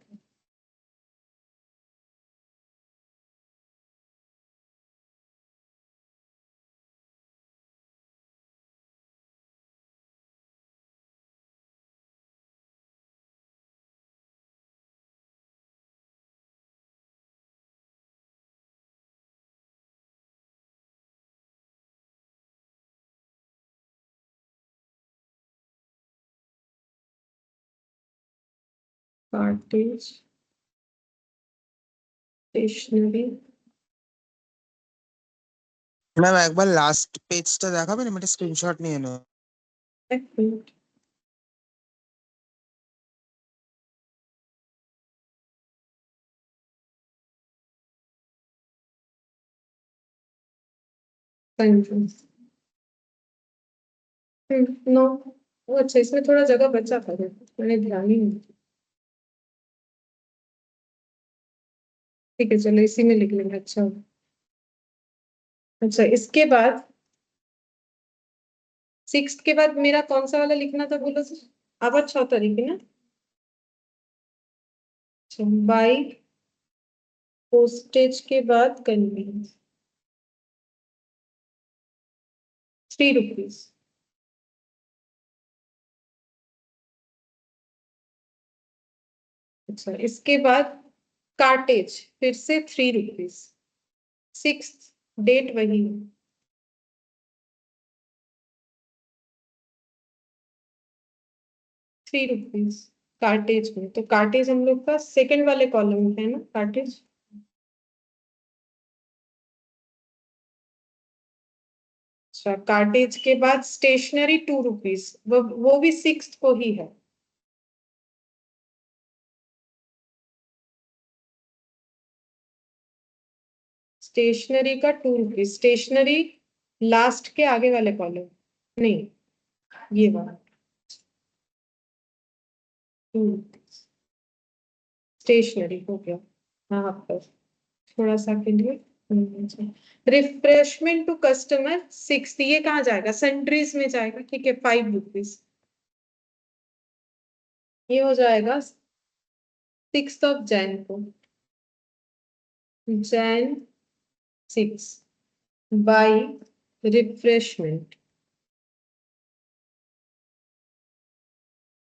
Cartage, stationery. ম্যাম একবার লাস্ট পেজটা দেখাবেন, আমি একটা স্ক্রিনশট নিয়ে নেব। एक मिनट। नो, वो अच्छा, इसमें थोड़ा जगह बचा था, मैंने ध्यान ही नहीं दिया। ठीक है, चलो इसी में लिख लेंगे। अच्छा अच्छा, इसके बाद सिक्स के बाद मेरा कौन सा वाला लिखना था बोलो तो? আবার 6 तारीख है ना? अच्छा, बाई पोस्टेज के बाद कन्वीनियंस, 3 रुपीज। अच्छा, इसके बाद कार्टेज फिर से 3 रुपीज। सिक्स डेट वही है। 3 रुपीज कार्टेज में, तो कार्टेज हम लोग का सेकंड वाले कॉलम में है ना, कार्टेज। अच्छा, कार्टेज के बाद स्टेशनरी 2 रुपीज, वो भी सिक्स को ही है। स्टेशनरी का 2 रुपीज, स्टेशनरी लास्ट के आगे वाले कॉलम, नहीं ये वाला 2 रुपीज स्टेशनरी हो गया। हाँ पर थोड़ा सा के लिए रिफ्रेशमेंट टू कस्टमर 6, ये कहाँ जाएगा? सेंट्रीज में जाएगा, ठीक है, 5 रुपीज। ये हो जाएगा 6 ऑफ जैन को, Jan 6 by refreshment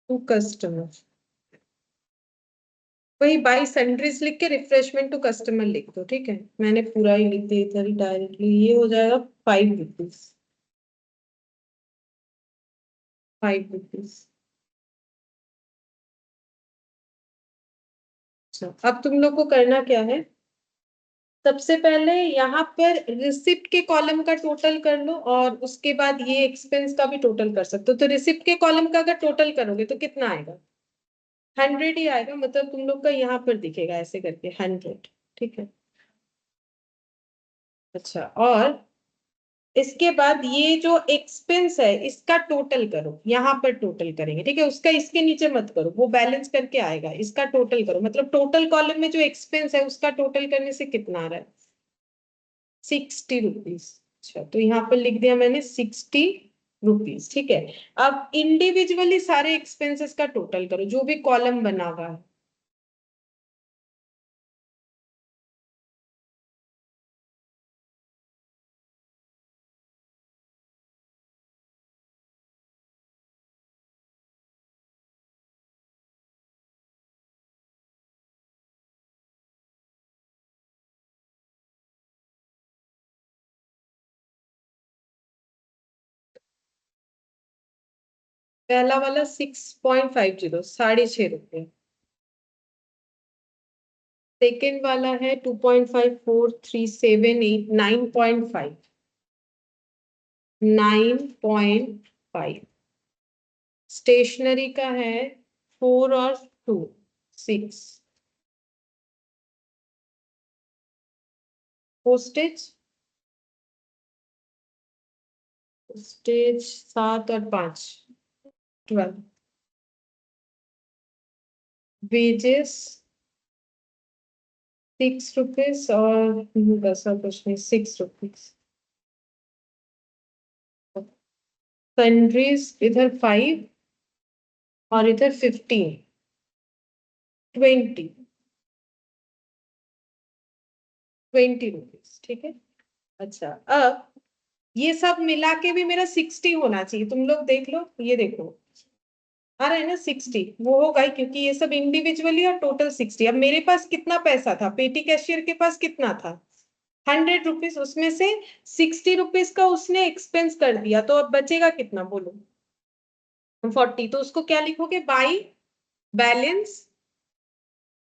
to customer, वही बाई सेंट्रीज लिख के रिफ्रेशमेंट टू कस्टमर लिख दो, ठीक है। मैंने पूरा ही लिख दिया इधर ही डायरेक्टली। ये हो जाएगा 5 रुपीज, 5 रुपीज। अच्छा, अब तुम लोग को करना क्या है, सबसे पहले यहाँ पर रिसिप्ट के कॉलम का टोटल कर लो, और उसके बाद ये एक्सपेंस का भी टोटल कर सकते हो। तो रिसिप्ट के कॉलम का अगर टोटल करोगे तो कितना आएगा? 100 ही आएगा, मतलब तुम लोग का यहाँ पर दिखेगा ऐसे करके 100, ठीक है। अच्छा, और इसके बाद ये जो एक्सपेंस है इसका टोटल करो, यहाँ पर टोटल करेंगे, ठीक है। उसका इसके नीचे मत करो, वो बैलेंस करके आएगा, इसका टोटल करो, मतलब टोटल कॉलम में जो एक्सपेंस है उसका टोटल करने से कितना आ रहा है? 60 रुपीज। अच्छा, तो यहाँ पर लिख दिया मैंने 60 रुपीज, ठीक है। अब इंडिविजुअली सारे एक्सपेंसेस का टोटल करो, जो भी कॉलम बना हुआ है। पहला वाला 6.50, 6.5 रुपये। सेकेंड वाला है 2.543789, 9.5, 9.5। स्टेशनरी का है 4 और 2, 6। पोस्टेज, पोस्टेज 7 और 5, 12। वेजेस 6 रुपीज, और बस और कुछ नहीं, 6 रुपीज। सन्ड्रीज इधर 5 और इधर 15, 20, 20 रुपीज, ठीक है। अच्छा, अब ये सब मिला के भी मेरा 60 होना चाहिए, तुम लोग देख लो, ये देखो आ रहा है ना 60, वो होगा ही, क्योंकि ये सब इंडिविजुअली और टोटल 60। अब मेरे पास कितना पैसा था, पेटी कैशियर के पास कितना था? 100 रुपीज, उसमें से 60 रुपीज का उसने एक्सपेंस कर दिया, तो अब बचेगा कितना बोलो? 40। तो उसको क्या लिखोगे? बाई बैलेंस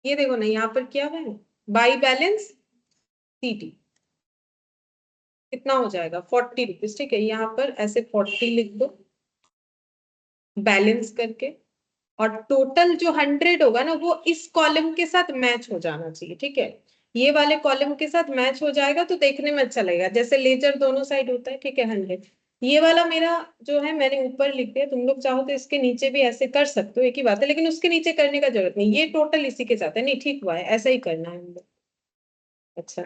ये देखो ना, यहाँ पर क्या है, बाई बैलेंस सीडी कितना हो जाएगा 40 रुपीज। ठीक है, यहाँ पर ऐसे 40 लिख दो बैलेंस करके, और टोटल जो 100 होगा ना वो इस कॉलम के साथ मैच हो जाना चाहिए। ठीक है, ये वाले कॉलम के साथ मैच हो जाएगा तो देखने में अच्छा लगेगा, जैसे लेजर दोनों साइड होता है। ठीक है, 100 ये वाला मेरा जो है मैंने ऊपर लिख दिया, तुम लोग चाहो तो इसके नीचे भी ऐसे कर सकते हो, एक ही बात है, लेकिन उसके नीचे करने का जरूरत नहीं, ये टोटल इसी के साथ है। नहीं ठीक हुआ है, ऐसा ही करना है हम लोग। अच्छा,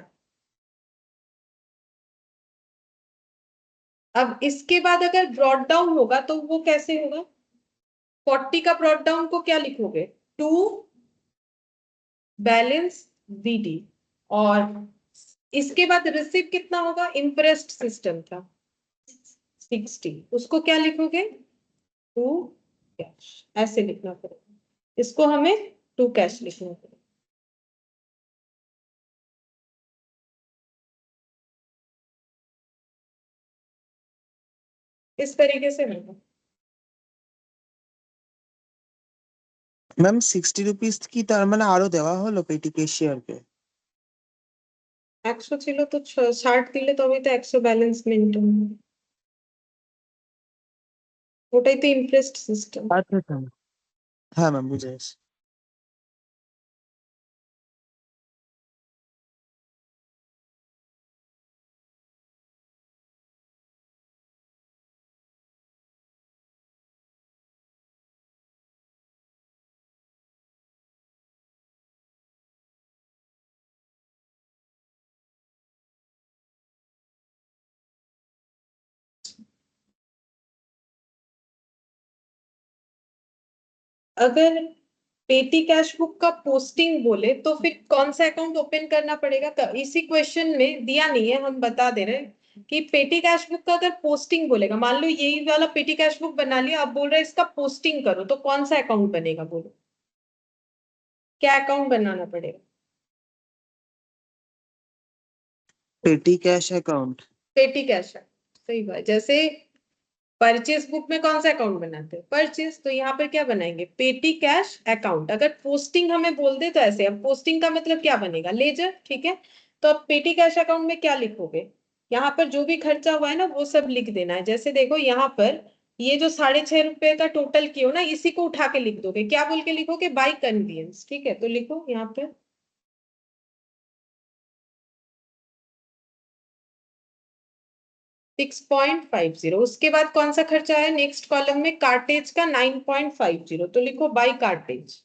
अब इसके बाद अगर ब्रॉड डाउन होगा तो वो कैसे होगा, 40 का ब्रॉड डाउन को क्या लिखोगे, 2 बैलेंस बीडी, और इसके बाद रिसिव कितना होगा, इम्प्रेस्ड सिस्टम था 60, उसको क्या लिखोगे, 2 कैश, ऐसे लिखना पड़ेगा, इसको हमें 2 कैश लिखना पड़ेगा। इस तरीके से होगा। ম্যাম 60 রুপিস কি তার মানে আরো দেওয়া হলো পেটি ক্যাশিয়ারকে? 100 ছিল তো 60 দিলে তবেই তো 100 ব্যালেন্স মেনটেন হবে, ওটাই তো ইমপ্রেসড সিস্টেম। আচ্ছা আচ্ছা, হ্যাঁ ম্যাম বুঝে গেছি। अगर पेटी कैश बुक का पोस्टिंग बोले तो फिर कौन सा अकाउंट ओपन करना पड़ेगा, इसी क्वेश्चन में दिया नहीं है, हम बता दे रहे हैं कि पेटी कैश बुक का अगर पोस्टिंग बोलेगा, मान लो यही वाला पेटी कैश बुक बना लिया, आप बोल रहे हैं इसका पोस्टिंग करो, तो कौन सा अकाउंट बनेगा, बोलो क्या अकाउंट बनाना पड़ेगा। পেটি ক্যাশ অ্যাকাউন্ট। पेटी कैश है, सही बात। जैसे परचेस बुक में कौन सा अकाउंट बनाते हैं, परचेस, तो यहाँ पर क्या बनाएंगे, पेटी कैश अकाउंट। अगर पोस्टिंग हमें बोल दे तो ऐसे, अब पोस्टिंग का मतलब क्या बनेगा, लेजर। ठीक है, तो अब पेटी कैश अकाउंट में क्या लिखोगे, यहाँ पर जो भी खर्चा हुआ है ना वो सब लिख देना है। जैसे देखो यहाँ पर ये जो 6.5 रुपए का टोटल किया हो ना, इसी को उठा के लिख दोगे, क्या बोल के लिखोगे, बाई कन्वीनियंस। ठीक है, तो लिखो यहाँ पे 6.50। उसके बाद कौन सा खर्चा है नेक्स्ट कॉलम में, कार्टेज का 9.50, तो लिखो बाई कार्टेज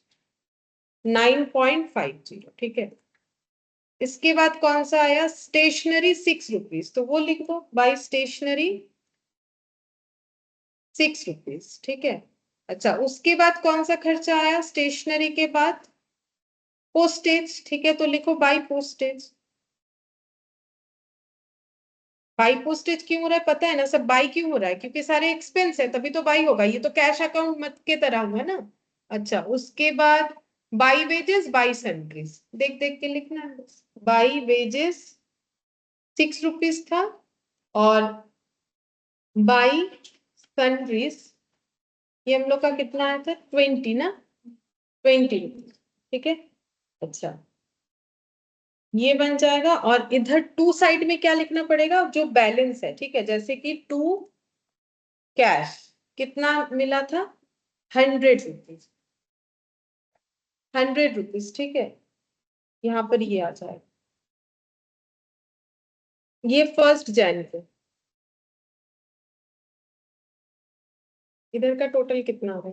9.50। ठीक है, इसके बाद कौन सा आया, स्टेशनरी 6 रुपीज, तो वो लिख दो बाई स्टेशनरी 6 रुपीज। ठीक है, अच्छा उसके बाद कौन सा खर्चा आया स्टेशनरी के बाद, पोस्टेज। ठीक है, तो लिखो बाई पोस्टेज। बाई पोस्टेज क्यों हो रहा है पता है ना, सब बाई क्यों हो रहा है, क्योंकि सारे एक्सपेंस है तभी तो बाई होगा, ये तो कैश अकाउंट मत के तरह हुआ ना। अच्छा उसके बाद बाई वेजेस बाई सैलरीज, देख देख के लिखना है बस। बाई वेजेस 6 रुपीज था, और बाई सैलरीज ये हम लोग का कितना आया था, 20 ना, 20 रुपीज। ठीक है, अच्छा ये बन जाएगा, और इधर टू साइड में क्या लिखना पड़ेगा, जो बैलेंस है। ठीक है, जैसे कि टू कैश कितना मिला था, 100 रुपीज, 100 रुपीज। ठीक है, यहाँ पर ये आ जाएगा, ये 1 जनवरी को, इधर का टोटल कितना है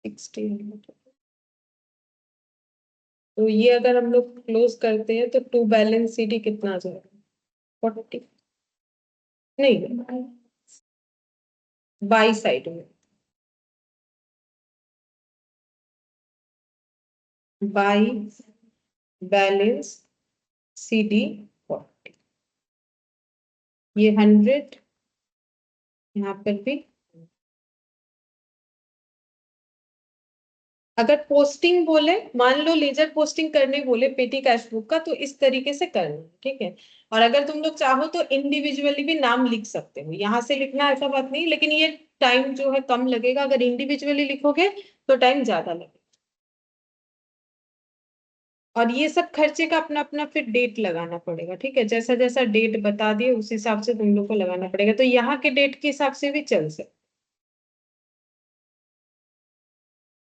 16। तो ये अगर हम लोग क्लोज करते हैं तो टू बैलेंस सीडी कितना आ जाएगा, 40, नहीं बाई साइड में, बाई बैलेंस सीडी 40, ये 100, यहाँ पर भी। अगर पोस्टिंग बोले, मान लो लेजर पोस्टिंग करने बोले पेटी कैश बुक का, तो इस तरीके से करना है। ठीक है, और अगर तुम लोग चाहो तो इंडिविजुअली भी नाम लिख सकते हो, यहाँ से लिखना ऐसा बात नहीं, लेकिन ये टाइम जो है कम लगेगा, अगर इंडिविजुअली लिखोगे तो टाइम ज्यादा लगेगा। और ये सब खर्चे का अपना अपना फिर डेट लगाना पड़ेगा, ठीक है। जैसा जैसा डेट बता दिए उस हिसाब से तुम लोग को लगाना पड़ेगा, तो यहाँ के डेट के हिसाब से भी चल सकते,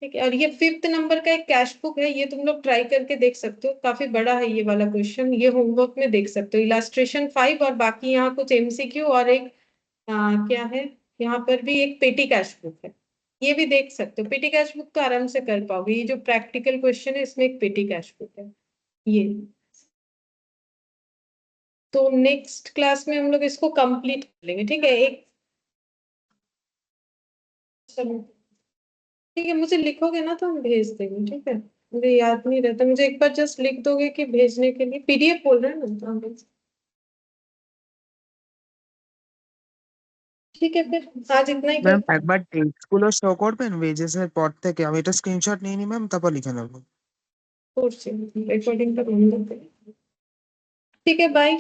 ठीक है। और ये 5th नंबर का एक कैश बुक है, ये तुम लोग ट्राई करके देख सकते हो, काफी बड़ा है ये वाला क्वेश्चन, ये होमवर्क में देख सकते हो। इलास्ट्रेशन 5 और बाकी यहाँ कुछ एमसीक्यू और एक क्या है, यहाँ पर भी एक पेटी कैश बुक है, ये भी देख सकते हो। पेटी कैश बुक तो आराम से कर पाओगे, ये जो प्रैक्टिकल क्वेश्चन है इसमें एक पेटी कैश बुक है ये। तो नेक्स्ट क्लास में हम लोग इसको कंप्लीट कर लेंगे, ठीक है। एक ठीक है, मुझे लिखोगे ना तो हम भेज देंगे, ठीक है। मुझे याद नहीं रहता, मुझे एक बार जस्ट लिख दोगे कि भेजने के लिए, पीडीएफ बोल रहे हैं ना, तो हम ठीक है फिर आज इतना ही ম্যাম कर। একবার টেক্সট গুলো শো করবেন ওয়েজেস এর পর থেকে, আমি এটা স্ক্রিনশট নিয়ে নিই ম্যাম, তারপর লিখে নেবো। रिकॉर्डिंग का बंद कर दे। ठीक है, बाय।